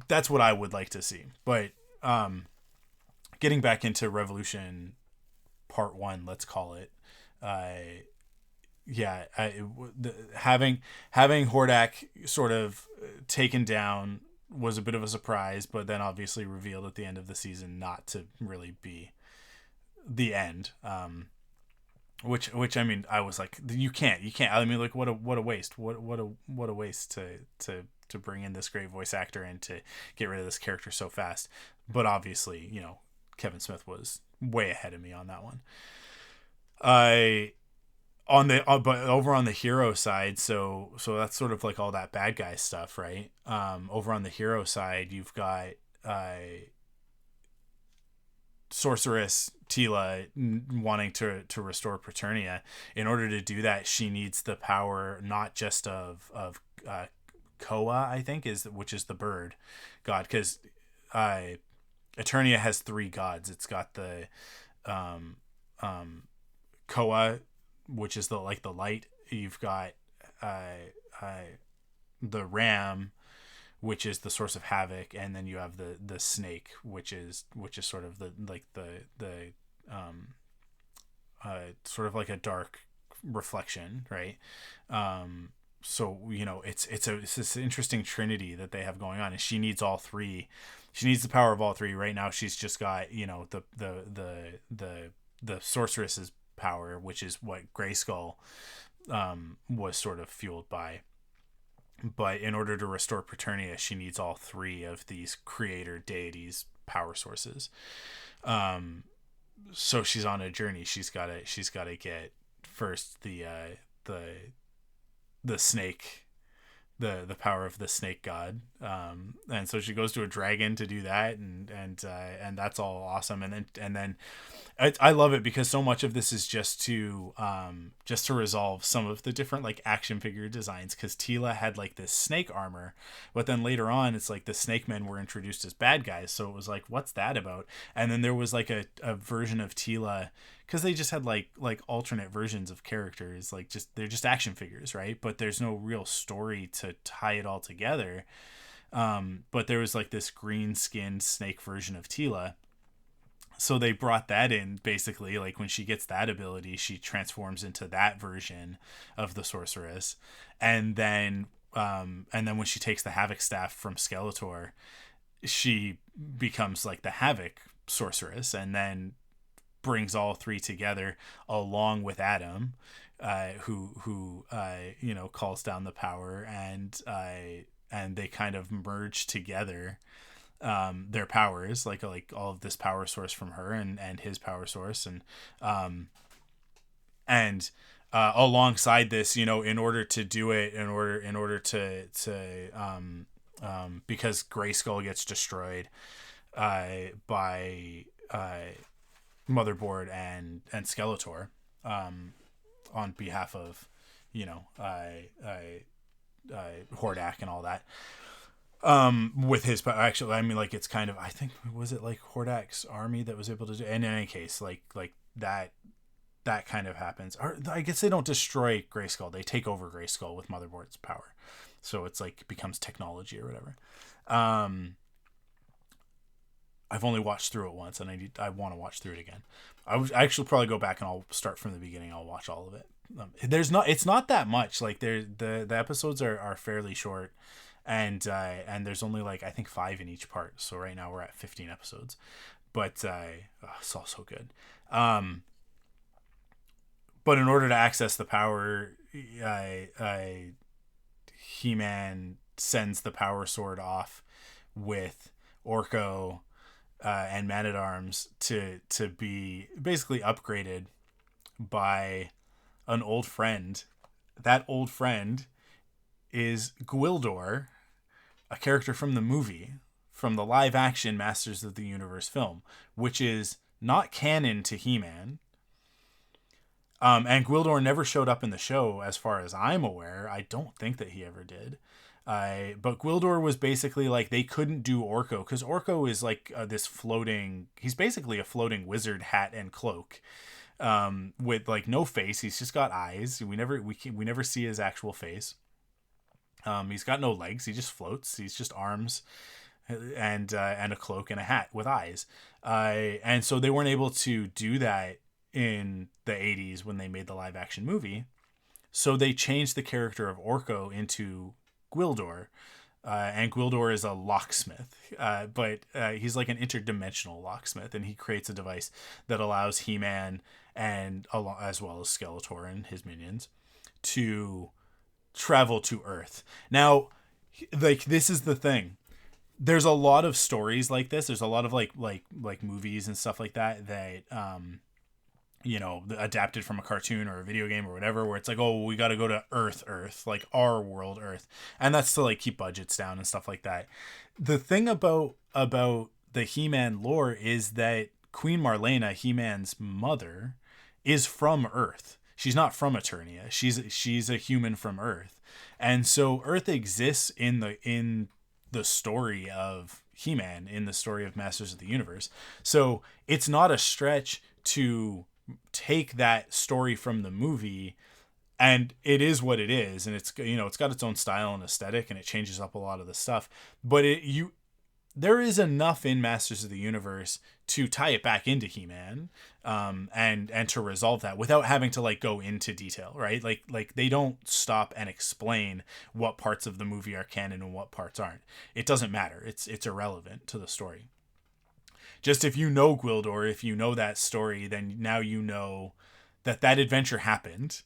that's what I would like to see. But getting back into Revolution Part 1, let's call it. Uh, yeah, having Hordak sort of taken down was a bit of a surprise, but then obviously revealed at the end of the season not to really be the end. Which I mean, I was like, you can't. I mean, like, what a waste. What a waste to bring in this great voice actor and to get rid of this character so fast. But obviously, Kevin Smith was way ahead of me on that one. I on the but over on the hero side, so that's sort of like all that bad guy stuff, right? Over on the hero side, you've got sorceress Tila wanting to restore Preternia. In order to do that, she needs the power not just of Koa, I think, which is the bird god, because Eternia has 3 gods. It's got the Koa, which is the light. You've got the ram, which is the source of havoc, and then you have the snake, which is sort of the sort of like a dark reflection, right? So it's this interesting trinity that they have going on, and she needs all 3. She needs the power of all 3. Right now, she's just got the sorceress's power, which is what Grayskull was sort of fueled by. But in order to restore Preternia, she needs all 3 of these creator deities' power sources. So she's on a journey. She's gotta get first the snake, the power of the snake god, and so she goes to a dragon to do that, and that's all awesome. And then I love it because so much of this is just to resolve some of the different like action figure designs, because Tila had like this snake armor, but then later on it's like the snake men were introduced as bad guys, so it was like, what's that about? And then there was like a version of Tila, because they just had like alternate versions of characters, like they're just action figures, right? But there's no real story to tie it all together. But there was like this green skinned snake version of Tila. So they brought that in, basically, like when she gets that ability, she transforms into that version of the sorceress. And then when she takes the Havoc staff from Skeletor, she becomes like the Havoc sorceress, and then brings all 3 together along with Adam, who calls down the power, and they kind of merge together their powers, like all of this power source from her and his power source, and alongside this, in order to do it, in order to because Grayskull gets destroyed by Motherboard and Skeletor, on behalf of Hordak and all that. With his, actually, I mean, like, it's kind of, I think, was it like Hordak's army that was able to do, in any case, like that kind of happens. Or I guess they don't destroy Grayskull, they take over Grayskull with Motherboard's power, so it's like, it becomes technology or whatever. I've only watched through it once, and I want to watch through it again. I actually probably go back and I'll start from the beginning. I'll watch all of it. It's not that much. Like, the episodes are fairly short, and there's only like, I think 5 in each part. So right now we're at 15 episodes, but it's all so good. But in order to access the power, He-Man sends the power sword off with Orko and Man-at-Arms to be basically upgraded by an old friend. That old friend is Gwildor, a character from the movie, from the live action Masters of the Universe film, which is not canon to He-Man. And Gwildor never showed up in the show, as far as I'm aware. I don't think that he ever did. But Gwildor was basically like they couldn't do Orko because Orko is like this floating. He's basically a floating wizard hat and cloak, with like no face. He's just got eyes. We never see his actual face. He's got no legs. He just floats. He's just arms and a cloak and a hat with eyes. And so they weren't able to do that in the 80s when they made the live action movie. So they changed the character of Orko into Gwildor. And Gwildor is a locksmith, but he's like an interdimensional locksmith, and he creates a device that allows He-Man and as well as Skeletor and his minions to travel to Earth. Now, like, this is the thing. There's a lot of stories like this. There's a lot of like movies and stuff like that adapted from a cartoon or a video game or whatever, where it's like, oh, we got to go to Earth, like our world, Earth. And that's to like keep budgets down and stuff like that. The thing about the He-Man lore is that Queen Marlena, He-Man's mother, is from Earth. She's not from Eternia. She's a human from Earth. And so Earth exists in the story of He-Man, in the story of Masters of the Universe. So it's not a stretch to take that story from the movie, and it is what it is, and it's got its own style and aesthetic, and it changes up a lot of the stuff, but there is enough in Masters of the Universe to tie it back into He-Man, and to resolve that without having to like go into detail, right? Like they don't stop and explain what parts of the movie are canon and what parts aren't. It doesn't matter. It's irrelevant to the story. Just if you know Gwildor, if you know that story, then now you know that adventure happened.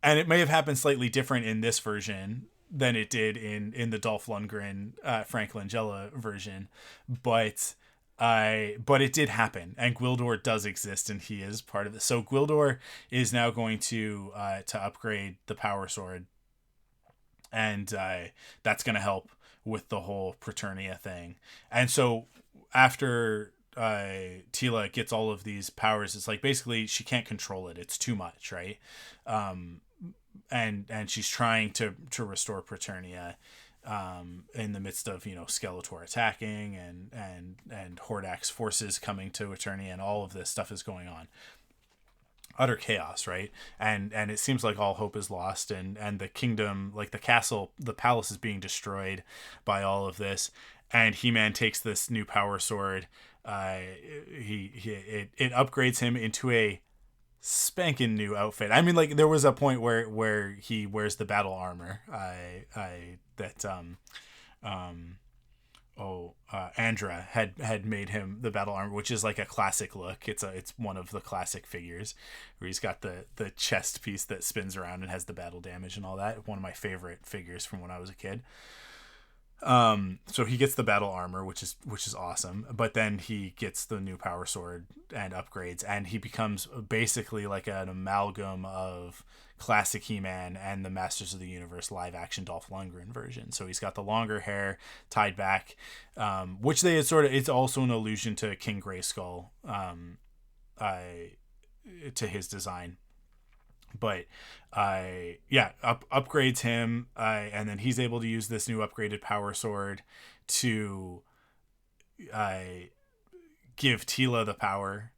And it may have happened slightly different in this version than it did in the Dolph Lundgren, Frank Langella version. But it did happen. And Gwildor does exist, and he is part of it. So Gwildor is now going to upgrade the Power Sword. And that's going to help with the whole Preternia thing. And so after Teela gets all of these powers, it's like basically she can't control it. It's too much, right? And she's trying to restore Preternia in the midst of Skeletor attacking and Hordak's forces coming to Eternia, and all of this stuff is going on. Utter chaos, right? And it seems like all hope is lost, and the kingdom, like the castle, the palace, is being destroyed by all of this. And He-Man takes this new Power Sword. It upgrades him into a spanking new outfit. I mean, like, there was a point where he wears the battle armor. Andra had made him the battle armor, which is like a classic look. It's one of the classic figures where he's got the chest piece that spins around and has the battle damage and all that. One of my favorite figures from when I was a kid. So he gets the battle armor, which is awesome, but then he gets the new Power Sword and upgrades, and he becomes basically like an amalgam of classic He-Man and the Masters of the Universe live action Dolph Lundgren version. So he's got the longer hair tied back, which they had it's also an allusion to King Grayskull, to his design. But upgrades him, and then he's able to use this new upgraded Power Sword to give Teela the power,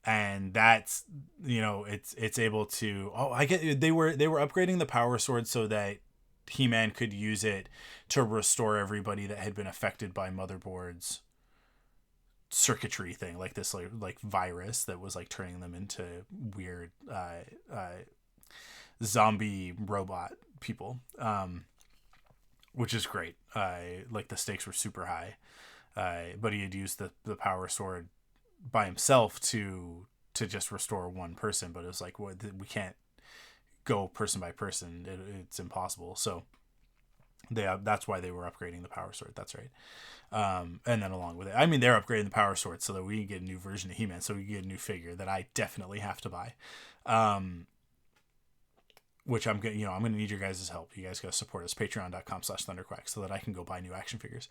and that's it's able to. Oh, I get they were upgrading the Power Sword so that He-Man could use it to restore everybody that had been affected by Motherboard's circuitry thing, like this like virus that was like turning them into weird zombie robot people, which is great. Like the stakes were super high, but he had used the Power Sword by himself to just restore one person, but it was like, well, we can't go person by person, it's impossible. So that's why they were upgrading the Power Sword. That's right. And then along with it, I mean, they're upgrading the Power Sword so that we can get a new version of He-Man, so we can get a new figure that I definitely have to buy. Which I'm going to need your guys' help. You guys got to support us, patreon.com/ThunderQuack, so that I can go buy new action figures.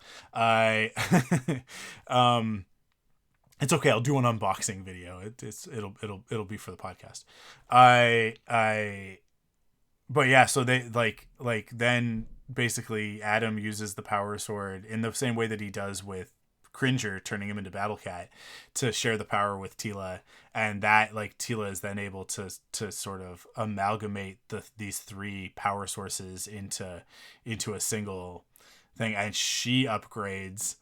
It's okay. I'll do an unboxing video. It'll be for the podcast. But yeah, so they like then basically Adam uses the power sword in the same way that he does with Cringer, turning him into Battle Cat, to share the power with Tila, and that like Tila is then able to sort of amalgamate these three power sources into a single thing, and she upgrades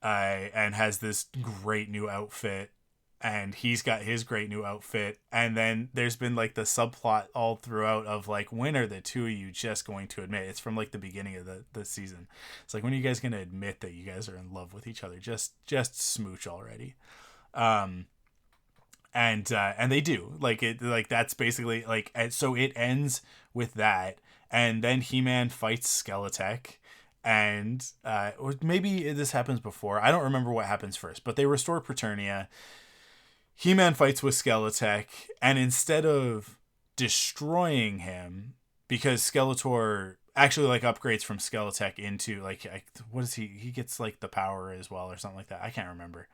and has this great new outfit, and he's got his great new outfit, and then there's been like the subplot all throughout of like, when are the two of you just going to admit? It's from like the beginning of the season. It's like, when are you guys going to admit that you guys are in love with each other? Just smooch already. And they do, like, it, like, that's basically like, and so it ends with that, and then He-Man fights Skeletech, and or maybe this happens before, I don't remember what happens first, but they restore Preternia. He-Man fights with Skeletech, and instead of destroying him, because Skeletor actually like upgrades from Skeletech into like, what is he gets like the power as well or something like that, I can't remember.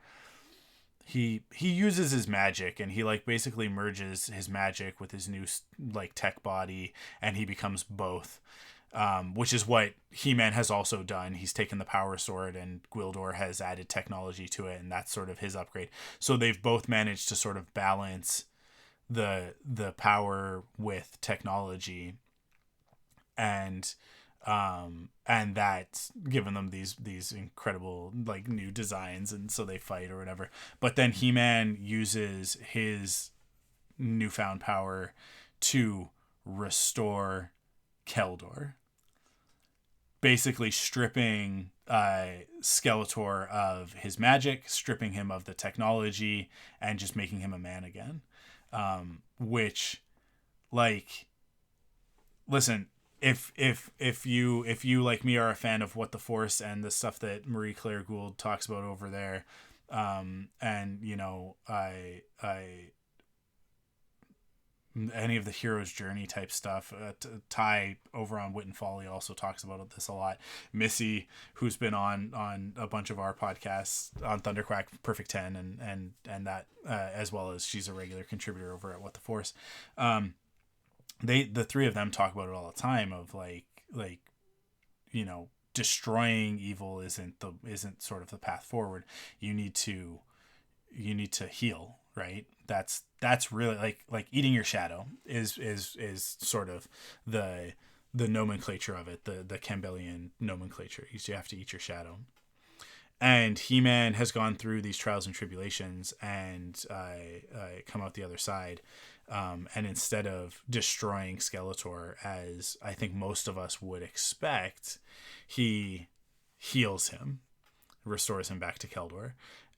He uses his magic, and he like basically merges his magic with his new like tech body, and he becomes both, which is what He-Man has also done. He's taken the power sword, and Gwildor has added technology to it, and that's sort of his upgrade. So they've both managed to sort of balance the power with technology, and that's given them these incredible like new designs, and so they fight or whatever. But then He-Man uses his newfound power to restore Keldor, basically stripping Skeletor of his magic, stripping him of the technology, and just making him a man again. Which, like, listen, if you like me are a fan of What the Force and the stuff that Marie Claire Gould talks about over there, and you know, I any of the hero's journey type stuff, Ty over on Wit and Folly also talks about this a lot. Missy, who's been on a bunch of our podcasts on ThunderQuack, Perfect 10, and that, as well as she's a regular contributor over at What the Force. The three of them talk about it all the time, of like you know, destroying evil isn't sort of the path forward. You need to heal, right? That's really like eating your shadow is sort of the nomenclature of it, the Campbellian nomenclature. You have to eat your shadow. And He-Man has gone through these trials and tribulations, and come out the other side. And instead of destroying Skeletor, as I think most of us would expect, he heals him, restores him back to Keldor.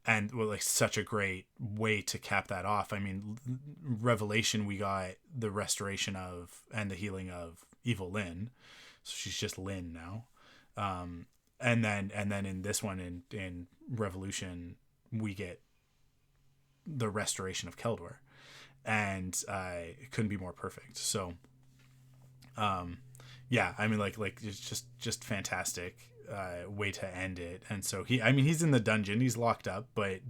And well, like, such a great way to cap that off. I mean, Revelation, we got the restoration of and the healing of Evil Lynn, so she's just Lynn now. And then in this one, in Revolution, we get the restoration of Keldor, and it couldn't be more perfect. So, yeah, I mean, like it's just fantastic way to end it. And so he's in the dungeon, he's locked up, but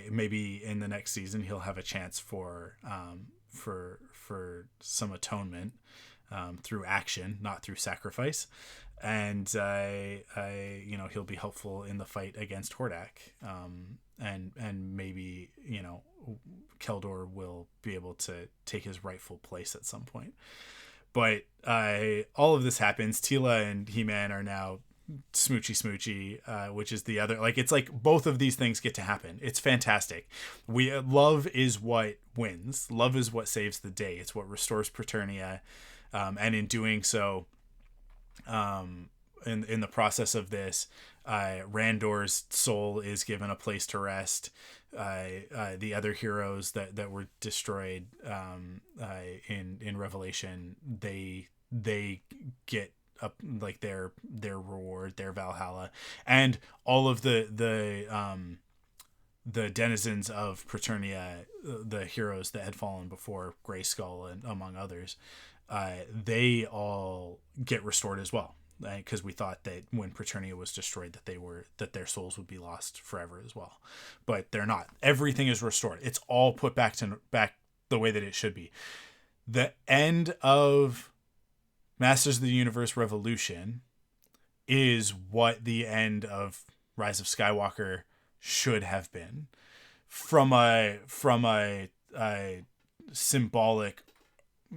maybe in the next season he'll have a chance for some atonement through action, not through sacrifice. And you know, he'll be helpful in the fight against Hordak, and maybe, you know, Keldor will be able to take his rightful place at some point. But all of this happens. Tila and He-Man are now smoochy, which is the other, like, it's like both of these things get to happen. It's fantastic. Love is what wins. Love is what saves the day. It's what restores Preternia, and in doing so, in the process of this, Randor's soul is given a place to rest. The other heroes that were destroyed in Revelation, they get up, like, their reward, their Valhalla, and all of the denizens of Preternia, the heroes that had fallen before Grayskull and among others, they all get restored as well. Because we thought that when Preternia was destroyed, that their souls would be lost forever as well, but they're not. Everything is restored. It's all put back the way that it should be. The end of Masters of the Universe Revolution is what the end of Rise of Skywalker should have been, from a symbolic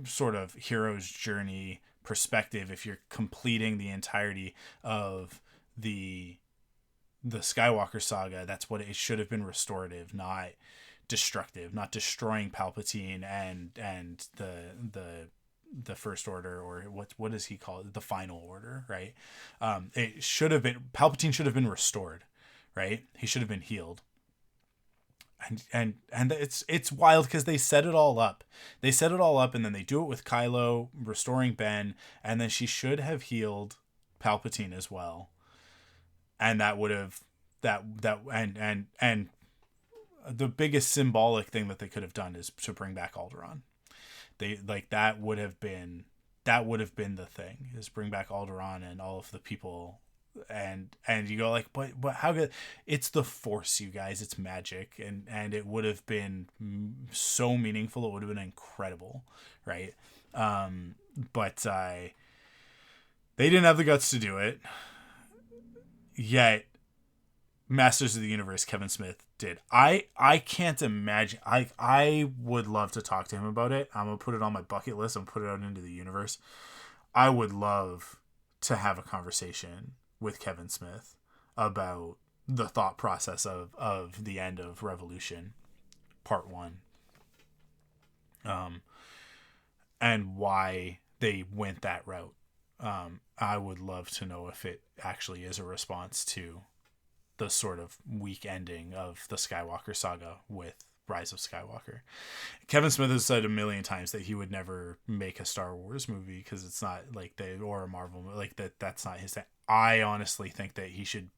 sort of hero's journey perspective. If you're completing the entirety of the Skywalker saga, that's what it should have been: restorative, not destructive, not destroying Palpatine and the First Order, or what does he call it, the Final Order, right? It should have been, Palpatine should have been restored, right? He should have been healed. And it's wild because they set it all up. They set it all up, and then they do it with Kylo restoring Ben, and then she should have healed Palpatine as well. And that would have and the biggest symbolic thing that they could have done is to bring back Alderaan. They that would have been the thing, is bring back Alderaan and all of the people. And you go like, but how good? It's the Force, you guys. It's magic, and it would have been so meaningful. It would have been incredible, right? But they didn't have the guts to do it. Yet Masters of the Universe, Kevin Smith did. I can't imagine. I would love to talk to him about it. I'm gonna put it on my bucket list and put it out into the universe. I would love to have a conversation with Kevin Smith about the thought process of the end of Revolution Part 1. And why they went that route. I would love to know if it actually is a response to the sort of weak ending of the Skywalker saga with Rise of Skywalker. Kevin Smith has said a million times that he would never make a Star Wars movie because it's not like or a Marvel movie, like that's not his thing. I honestly think that he should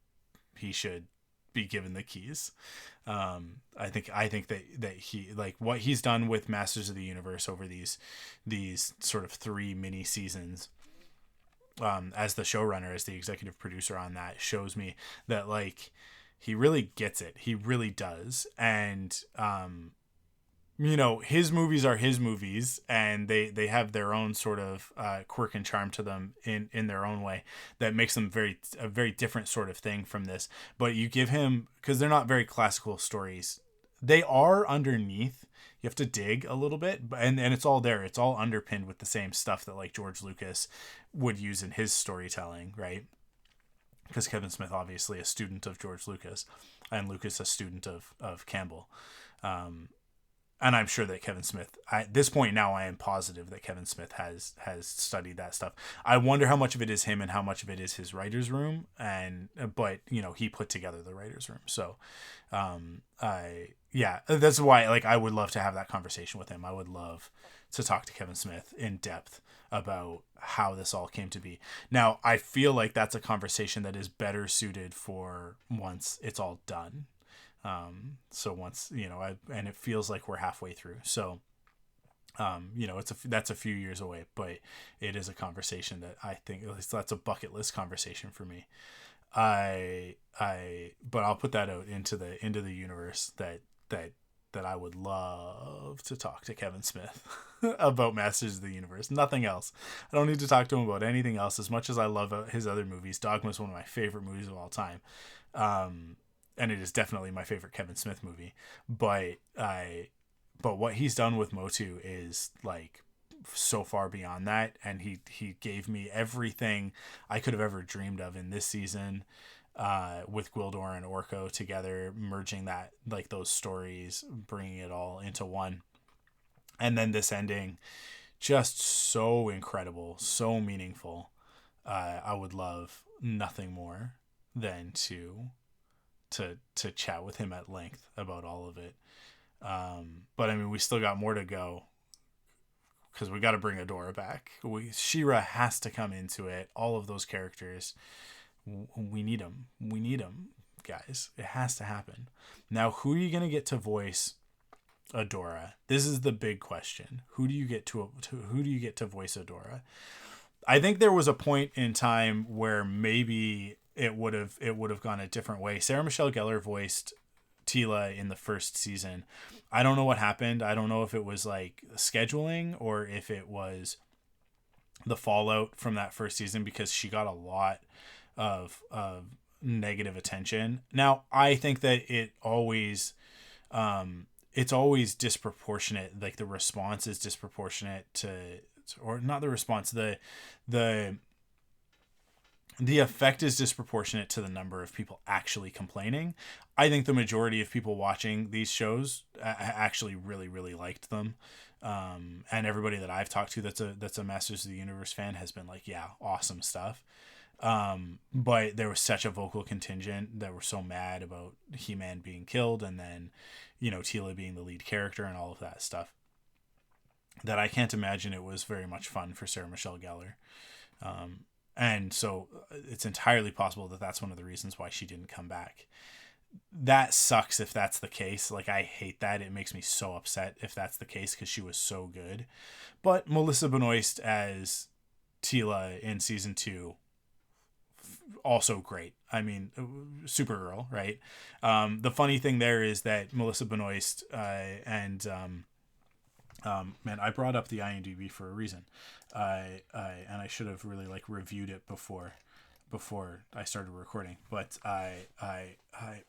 be given the keys. I think that he, like what he's done with Masters of the Universe over these sort of 3 mini seasons, as the showrunner, as the executive producer on that, shows me that like he really gets it. He really does. And his movies are his movies, and they have their own sort of quirk and charm to them in their own way that makes them a very different sort of thing from this. But you give him, because they're not very classical stories, they are underneath. You have to dig a little bit, and it's all there. It's all underpinned with the same stuff that like George Lucas would use in his storytelling, right? Because Kevin Smith, obviously a student of George Lucas, and Lucas a student of Campbell. And I'm sure that Kevin Smith, at this point now, I am positive that Kevin Smith has studied that stuff. I wonder how much of it is him and how much of it is his writer's room. But he put together the writer's room. So, that's why, like, I would love to have that conversation with him. I would love to talk to Kevin Smith in depth about how this all came to be. Now, I feel like that's a conversation that is better suited for once it's all done. So once, and it feels like we're halfway through. So, that's a few years away, but it is a conversation that I think, at least that's a bucket list conversation for me. But I'll put that out into the universe that I would love to talk to Kevin Smith about Masters of the Universe. Nothing else. I don't need to talk to him about anything else. As much as I love his other movies, Dogma is one of my favorite movies of all time. And it is definitely my favorite Kevin Smith movie. But what he's done with MOTU is like so far beyond that, and he gave me everything I could have ever dreamed of in this season, with Gwildor and Orko together, merging that, like, those stories, bringing it all into one. And then this ending, just so incredible, so meaningful. I would love nothing more than to chat with him at length about all of it. But I mean, we still got more to go, because we got to bring Adora back. She-Ra has to come into it. All of those characters, we need them. We need them, guys. It has to happen. Now, who are you going to get to voice Adora? This is the big question. Who do you get to voice Adora? I think there was a point in time where maybe it would have gone a different way. Sarah Michelle Gellar voiced Tila in the first season. I don't know what happened. I don't know if it was like scheduling or if it was the fallout from that first season, because she got a lot of negative attention. Now, I think that it's always disproportionate. Like, the response is disproportionate to, or not the response, the effect is disproportionate to the number of people actually complaining. I think the majority of people watching these shows actually really, really liked them. And everybody that I've talked to that's a Masters of the Universe fan has been like, yeah, awesome stuff. But there was such a vocal contingent that were so mad about He-Man being killed, and then, Teela being the lead character and all of that stuff, that I can't imagine it was very much fun for Sarah Michelle Gellar. And so it's entirely possible that that's one of the reasons why she didn't come back. That sucks if that's the case. Like, I hate that. It makes me so upset if that's the case, because she was so good. But Melissa Benoist as Teela in season 2, also great. I mean, Supergirl, right? The funny thing there is that Melissa Benoist man, I brought up the IMDb for a reason. And I should have really reviewed it before I started recording. But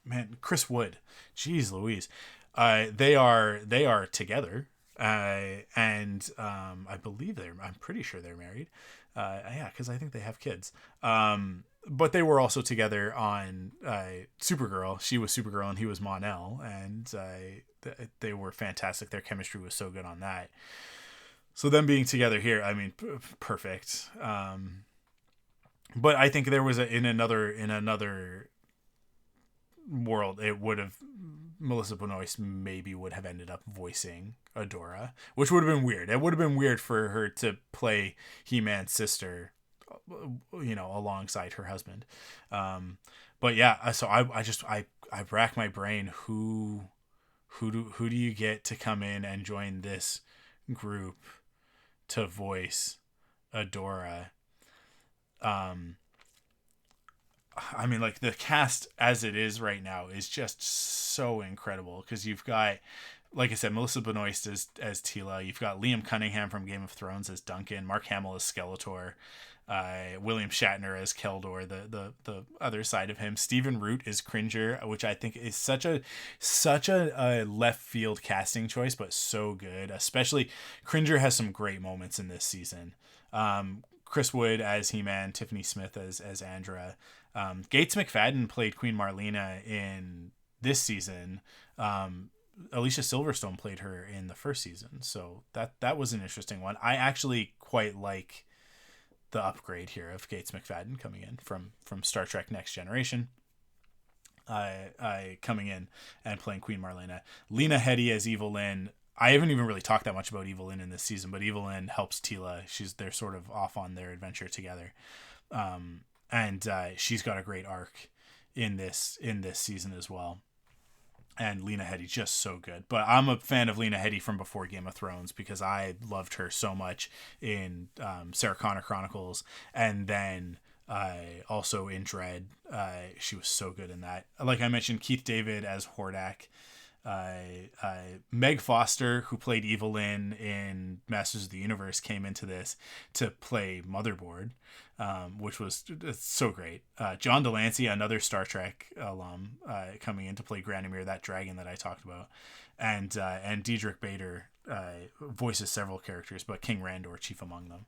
man, Chris Wood, jeez Louise, they are together. And I believe I'm pretty sure they're married. Yeah, because I think they have kids. But they were also together on Supergirl. She was Supergirl and he was Mon-El, and they were fantastic. Their chemistry was so good on that. So them being together here, I mean, perfect. But I think there was in another world, it would have, Melissa Benoist maybe would have ended up voicing Adora, which would have been weird. It would have been weird for her to play He-Man's sister, alongside her husband. But yeah, so I rack my brain. Who do you get to come in and join this group to voice Adora? I mean, the cast as it is right now is just so incredible, because you've got, like I said, Melissa Benoist as Teela. You've got Liam Cunningham from Game of Thrones as Duncan, Mark Hamill as Skeletor, William Shatner as Keldor, the other side of him. Stephen Root is Cringer, which I think is such a left field casting choice, but so good. Especially Cringer has some great moments in this season. Chris Wood as He-Man, Tiffany Smith as Andra. Gates McFadden played Queen Marlena in this season. Alicia Silverstone played her in the first season, so that was an interesting one. I actually quite like the upgrade here of Gates McFadden coming in from Star Trek Next Generation. Coming in and playing Queen Marlena. Lena Headey as Evelyn. I haven't even really talked that much about Evelyn in this season, but Evelyn helps Teela. They're sort of off on their adventure together. And she's got a great arc in this season as well. And Lena Headey just so good. But I'm a fan of Lena Headey from before Game of Thrones, because I loved her so much in Sarah Connor Chronicles, and then also in Dread. She was so good in that. Like I mentioned, Keith David as Hordak. Meg Foster, who played Evelyn in Masters of the Universe, came into this to play Motherboard, which was so great. John Delancey, another Star Trek alum, coming in to play Granomir, that dragon that I talked about, and Diedrich Bader voices several characters, but King Randor chief among them.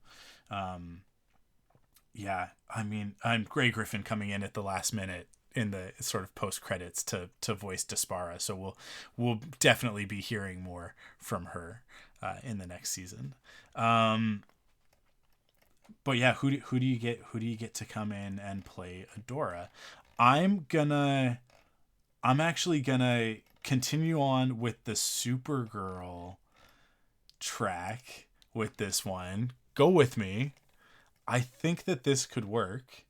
Yeah, I mean, Grey Griffin coming in at the last minute in the sort of post credits to voice Despara, so we'll definitely be hearing more from her in the next season. But yeah, who do you get to come in and play Adora? I'm actually gonna continue on with the Supergirl track with this one. Go with me. I think that this could work.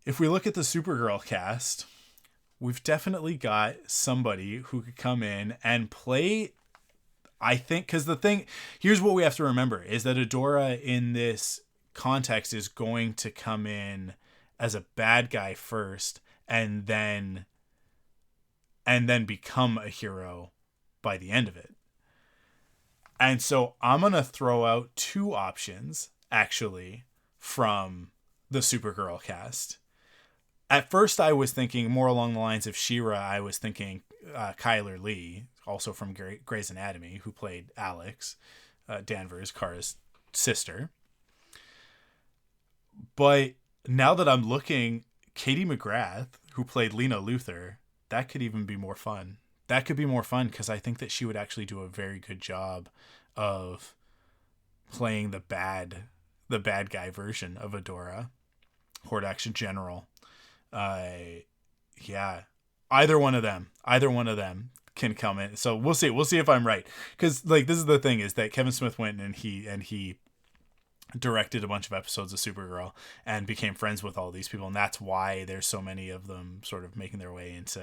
If we look at the Supergirl cast, we've definitely got somebody who could come in and play, I think, because here's what we have to remember, is that Adora in this context is going to come in as a bad guy first, and then become a hero by the end of it. And so I'm going to throw out two options, actually, from the Supergirl cast. At first, I was thinking more along the lines of She-Ra. I was thinking Kyler Lee, also from Grey's Anatomy, who played Alex, Danvers, Kara's sister. But now that I'm looking, Katie McGrath, who played Lena Luthor, that could even be more fun. That could be more fun because I think that she would actually do a very good job of playing the bad guy version of Adora, Hordak's general. Yeah, either one of them can come in. So we'll see if I'm right. Because like this is the thing is that Kevin Smith went and he directed a bunch of episodes of Supergirl and became friends with all these people, and that's why there's so many of them sort of making their way into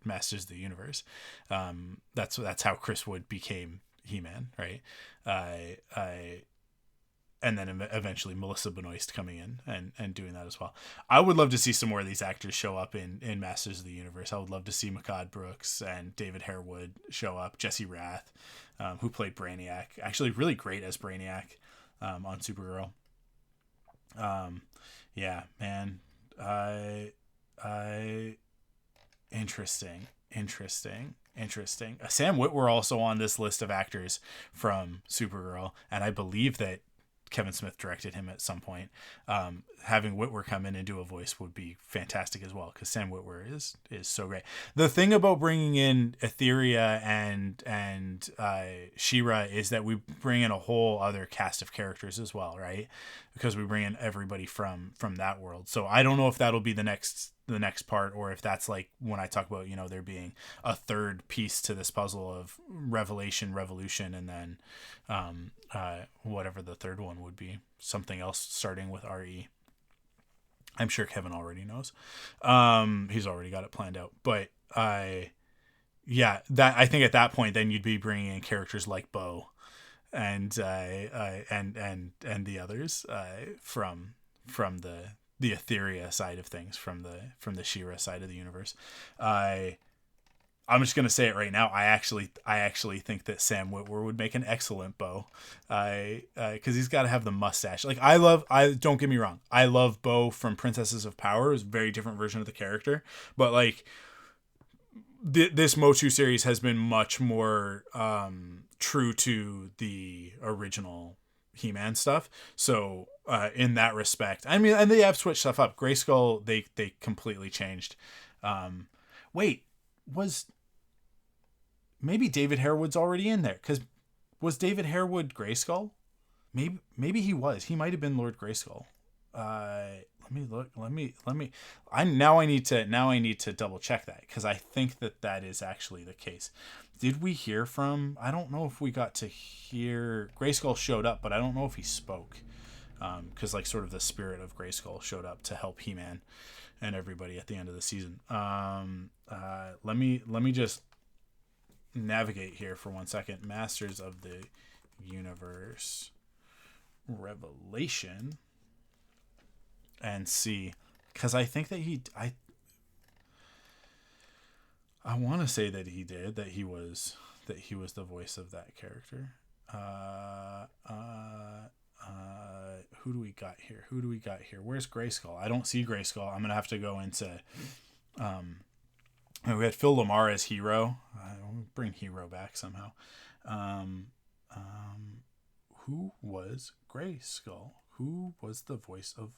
Masters of the Universe. That's how Chris Wood became He-Man, right? And then eventually Melissa Benoist coming in and doing that as well. I would love to see some more of these actors show up in Masters of the Universe. I would love to see Makad Brooks and David Harewood show up. Jesse Rath, who played Brainiac, actually really great as Brainiac on Supergirl. Yeah, man. Interesting. Sam Witwer also on this list of actors from Supergirl, and I believe that Kevin Smith directed him at some point. Having Witwer come in and do a voice would be fantastic as well, because Sam Witwer is so great. The thing about bringing in Etheria and She-Ra is that we bring in a whole other cast of characters as well, right? Because we bring in everybody from that world. So I don't know if that'll be the next part, or if that's like when I talk about, you know, there being a third piece to this puzzle of Revelation, Revolution, and then whatever the third one would be, something else starting with RE. I'm sure Kevin already knows. He's already got it planned out. But yeah, that I think at that point, then you'd be bringing in characters like Bo and the others from the Etheria side of things, from the She-Ra side of the universe. I'm just gonna say it right now. I actually think that Sam Witwer would make an excellent Bo, because he's got to have the mustache. Like I don't get me wrong, I love Bo from Princesses of Power. It's a very different version of the character, but like this MOTU series has been much more true to the original He-Man stuff. So in that respect, I mean, and they have switched stuff up. Grayskull, they completely changed. Wait, was maybe David Harewood's already in there? Because was David Harewood Grayskull? Maybe he was. He might have been Lord Grayskull. Let me look. Let me. I need to double check that, because I think that is actually the case. Did we hear from? I don't know if we got to hear. Grayskull showed up, but I don't know if he spoke. Because like sort of the spirit of Grayskull showed up to help He-Man and everybody at the end of the season. Let me just navigate here for 1 second. Masters of the Universe Revelation, and see, because I think that I want to say that he was the voice of that character. Who do we got here? Where's Grayskull? I don't see Grayskull. I'm gonna have to go into we had Phil Lamar as Hero. I'll bring Hero back somehow. Who was Grayskull? Who was the voice of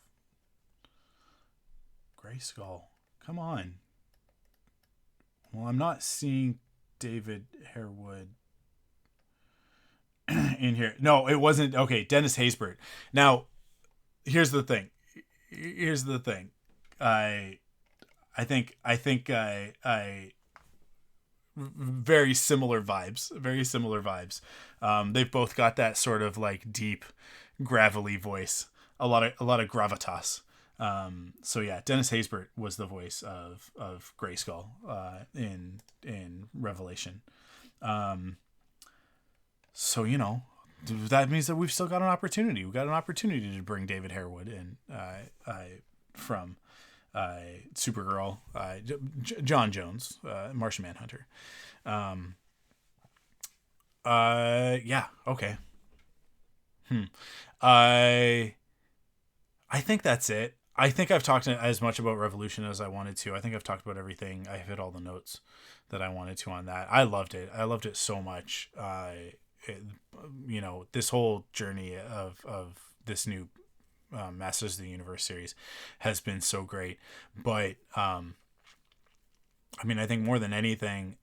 Grayskull? Come on. Well, I'm not seeing David Harewood in here. No, it wasn't. Okay, Dennis Haysbert. Now, here's the thing. I think very similar vibes. They've both got that sort of like deep, gravelly voice. A lot of gravitas. So yeah, Dennis Haysbert was the voice of Grayskull in Revelation. So, you know, that means that we've still got an opportunity. We've got an opportunity to bring David Harewood in from Supergirl, John Jones, Martian Manhunter. Yeah. Okay. I think that's it. I think I've talked as much about Revolution as I wanted to. I think I've talked about everything. I've hit all the notes that I wanted to on that. I loved it. I loved it so much. It, this whole journey of this new Masters of the Universe series has been so great. But I mean, I think more than anything,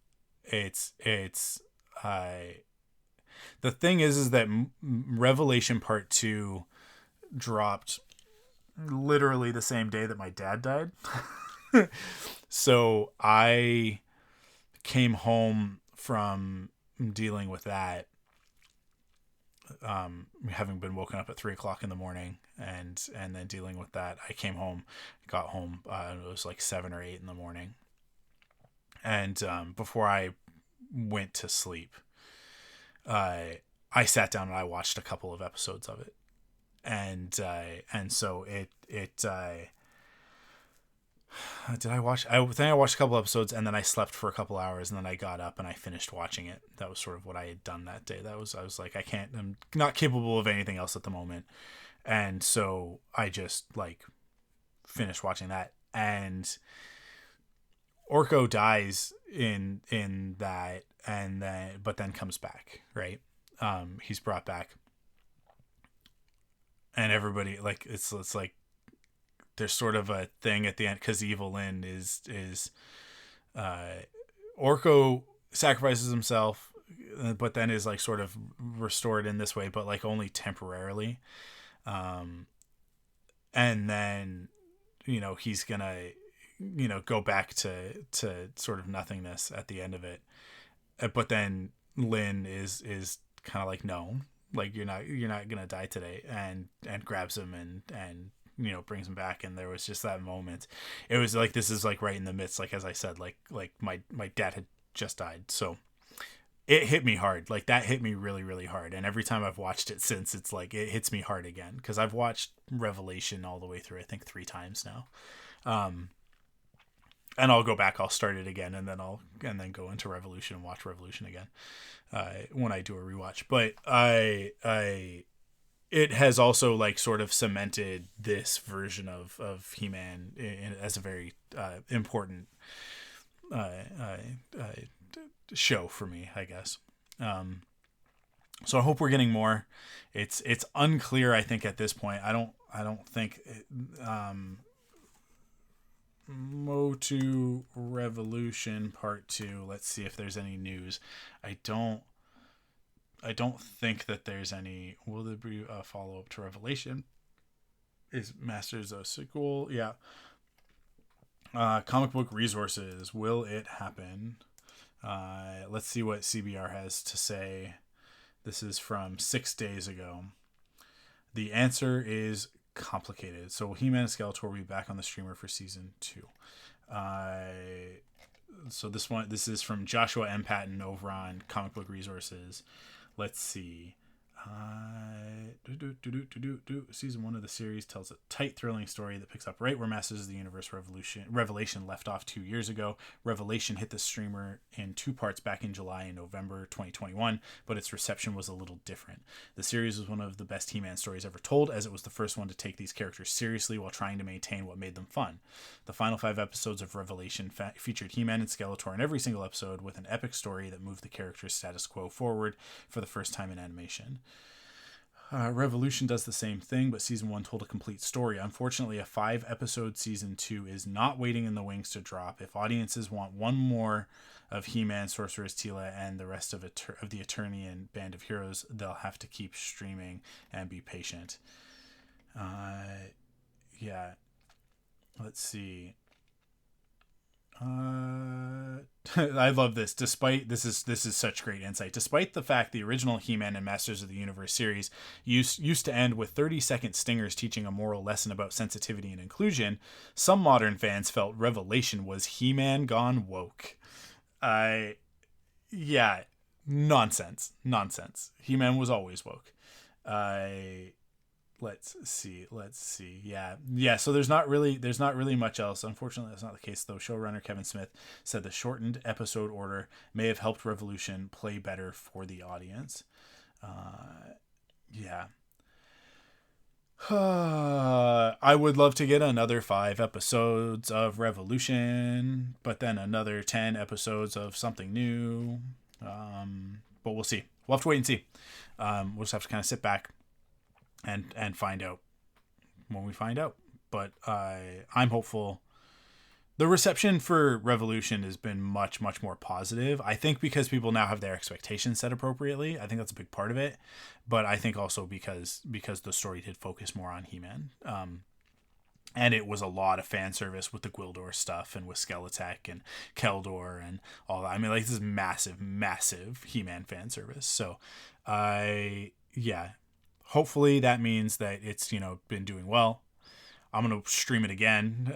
it's the thing is that Revelation Part 2 dropped literally the same day that my dad died. So I came home from dealing with that, having been woken up at 3:00 in the morning, and then dealing with that. I came home, got home. It was like 7 or 8 in the morning, and before I went to sleep, I sat down and I watched a couple of episodes of it, and so it did I watch? I think I watched a couple episodes, and then I slept for a couple hours, and then I got up and I finished watching it. That was sort of what I had done that day. I was like, I'm not capable of anything else at the moment, and so I just like finished watching that. And Orko dies in that, and then comes back, right? He's brought back, and everybody like it's like there's sort of a thing at the end because Evil Lyn is Orko sacrifices himself, but then is like sort of restored in this way, but like only temporarily. And then he's gonna go back to sort of nothingness at the end of it. But then Lyn is kind of like, no, like you're not gonna die today, and grabs him and brings him back. And there was just that moment. It was like, this is like right in the midst, like as I said, like my dad had just died, so it hit me hard. Like that hit me really, really hard. And every time I've watched it since, it's like it hits me hard again, because I've watched Revelation all the way through, I think 3 times now. And I'll go back, I'll start it again, and then go into Revolution and watch Revolution again when I do a rewatch. But it has also like sort of cemented this version of He-Man as a very important show for me, I guess. So I hope we're getting more. It's unclear, I think, at this point. I don't think MOTU Revolution Part 2. Let's see if there's any news. I don't think that there's any. Will there be a follow-up to Revelation? Is Masters a sequel? Yeah. Comic book resources. Will it happen? Let's see what CBR has to say. This is from 6 days ago. The answer is complicated. So He-Man and Skeletor will be back on the streamer for season 2. So this is from Joshua M. Patton over on Comic Book Resources. Let's see. Season 1 of the series tells a tight, thrilling story that picks up right where Masters of the Universe Revelation left off 2 years ago. Revelation hit the streamer in 2 parts back in July and November 2021, but its reception was a little different. The series was one of the best He-Man stories ever told, as it was the first one to take these characters seriously while trying to maintain what made them fun. The final 5 episodes of Revelation featured He-Man and Skeletor in every single episode, with an epic story that moved the characters' status quo forward for the first time in animation. Revolution does the same thing, but season 1 told a complete story. Unfortunately, a 5-episode season 2 is not waiting in the wings to drop. If audiences want one more of He-Man, Sorceress Tila, and the rest of the Eternian Band of Heroes, they'll have to keep streaming and be patient. Yeah. Let's see. I love this. Despite this is such great insight. Despite the fact the original He-Man and Masters of the Universe series used to end with 30-second stingers teaching a moral lesson about sensitivity and inclusion, some modern fans felt Revelation was He-Man gone woke. Yeah, nonsense. He-Man was always woke. let's see. Yeah. So there's not really much else. Unfortunately, that's not the case though. Showrunner Kevin Smith said the shortened episode order may have helped Revolution play better for the audience. Yeah. I would love to get another 5 episodes of Revolution, but then another 10 episodes of something new. But we'll see. We'll have to wait and see. We'll just have to kind of sit back and find out when we find out. But I'm hopeful. The reception for Revolution has been much, much more positive. I think because people now have their expectations set appropriately. I think that's a big part of it. But I think also because the story did focus more on He-Man. And it was a lot of fan service with the Gwildor stuff and with Skeletek and Keldor and all that. I mean, like, this is massive, massive He-Man fan service. So, hopefully that means that it's, been doing well. I'm going to stream it again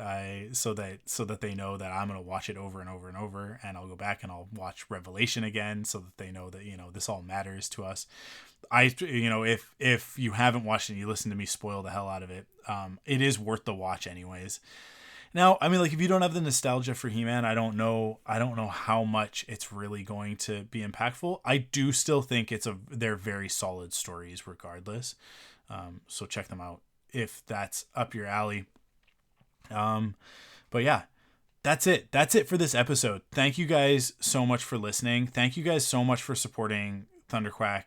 so that they know that I'm going to watch it over and over and over. And I'll go back and I'll watch Revelation again so that they know that, this all matters to us. If you haven't watched it and you listen to me spoil the hell out of it, it is worth the watch anyways. Now, I mean, like, if you don't have the nostalgia for He-Man, I don't know how much it's really going to be impactful. I do still think they're very solid stories regardless. So check them out if that's up your alley. But yeah, that's it. That's it for this episode. Thank you guys so much for listening. Thank you guys so much for supporting ThunderQuack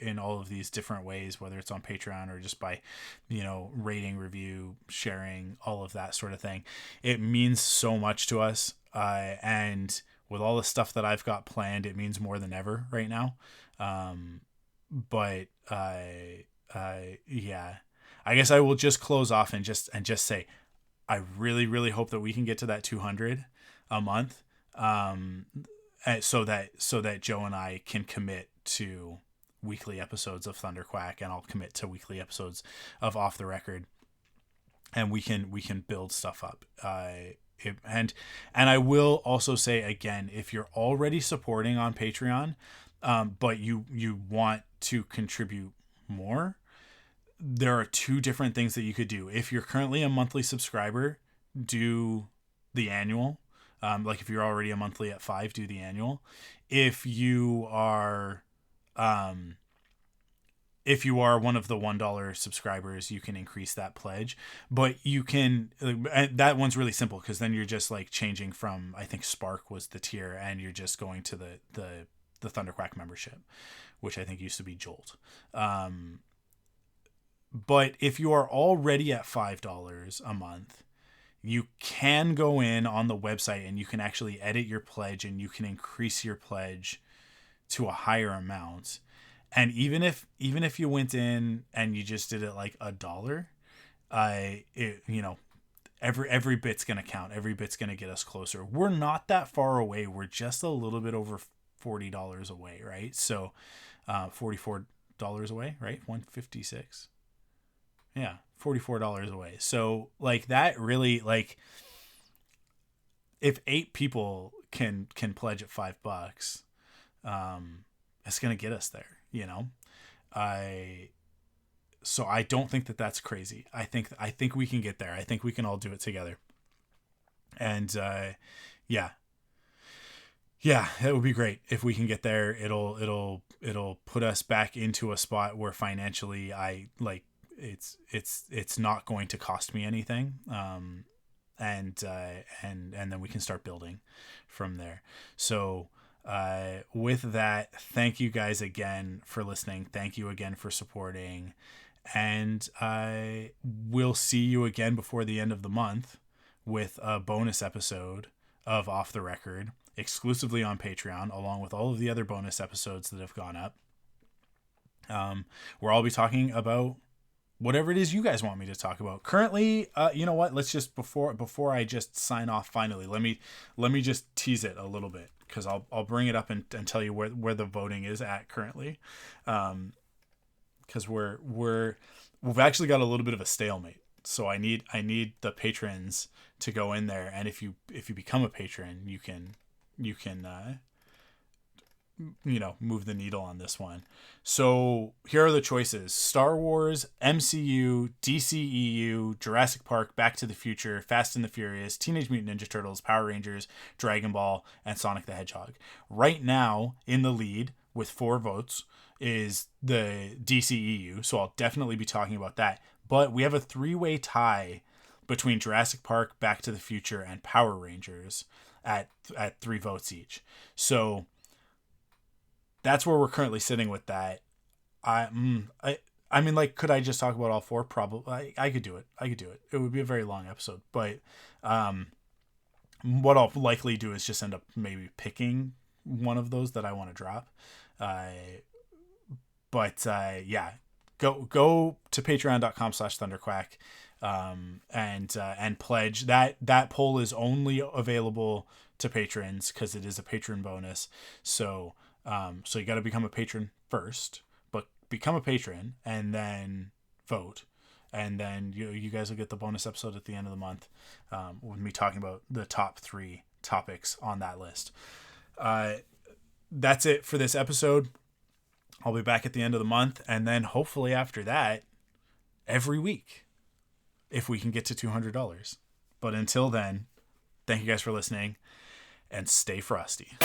in all of these different ways, whether it's on Patreon or just by, rating, review, sharing, all of that sort of thing. It means so much to us. And with all the stuff that I've got planned, it means more than ever right now. Yeah. I guess I will just close off and just say, I really, really hope that we can get to that 200 a month, so that Joe and I can commit to weekly episodes of ThunderQuack, and I'll commit to weekly episodes of Off the Record, and we can build stuff up. And I will also say again, if you're already supporting on Patreon, but you want to contribute more, there are 2 different things that you could do. If you're currently a monthly subscriber, do the annual. Like if you're already a monthly at $5, do the annual. If you are one of the $1 subscribers, you can increase that pledge. But you can, that one's really simple because then you're just like changing from, I think Spark was the tier, and you're just going to the ThunderQuack membership, which I think used to be Jolt. But if you are already at $5 a month, you can go in on the website and you can actually edit your pledge, and you can increase your pledge to a higher amount. And even if you went in and you just did it like $1, every bit's going to count. Every bit's going to get us closer. We're not that far away. We're just a little bit over $40 away, right? So, $44 away, right? 156. Yeah, $44 away. So like that really, like, if 8 people can pledge at $5, it's gonna get us there, So I don't think that that's crazy. I think we can get there. I think we can all do it together. And yeah, it would be great if we can get there. It'll put us back into a spot where financially it's not going to cost me anything, and then we can start building from there. So with that, thank you guys again for listening. Thank you again for supporting, and I will see you again before the end of the month with a bonus episode of Off the Record exclusively on Patreon, along with all of the other bonus episodes that have gone up, where I'll be talking about whatever it is you guys want me to talk about. Currently, you know what? Let's just before I just sign off. Finally, let me just tease it a little bit, because I'll bring it up and tell you where the voting is at currently, because we've actually got a little bit of a stalemate. So I need the patrons to go in there, and if you become a patron, you can move the needle on this one. So here are the choices: Star Wars, MCU, DCEU, Jurassic Park, Back to the Future, Fast and the Furious, Teenage Mutant Ninja Turtles, Power Rangers, Dragon Ball, and Sonic the Hedgehog. Right now in the lead with 4 votes is the DCEU, so I'll definitely be talking about that. But we have a 3-way tie between Jurassic Park, Back to the Future, and Power Rangers at 3 votes each. So that's where we're currently sitting with that. I mean, like, could I just talk about all 4? Probably. I could do it. It would be a very long episode, but what I'll likely do is just end up maybe picking one of those that I want to drop. But yeah, go to patreon.com/ThunderQuack and pledge. That poll is only available to patrons because it is a patron bonus. So you got to become a patron first, but become a patron and then vote. And then you guys will get the bonus episode at the end of the month with me talking about the top 3 topics on that list. That's it for this episode. I'll be back at the end of the month, and then hopefully after that, every week, if we can get to $200. But until then, thank you guys for listening, and stay frosty.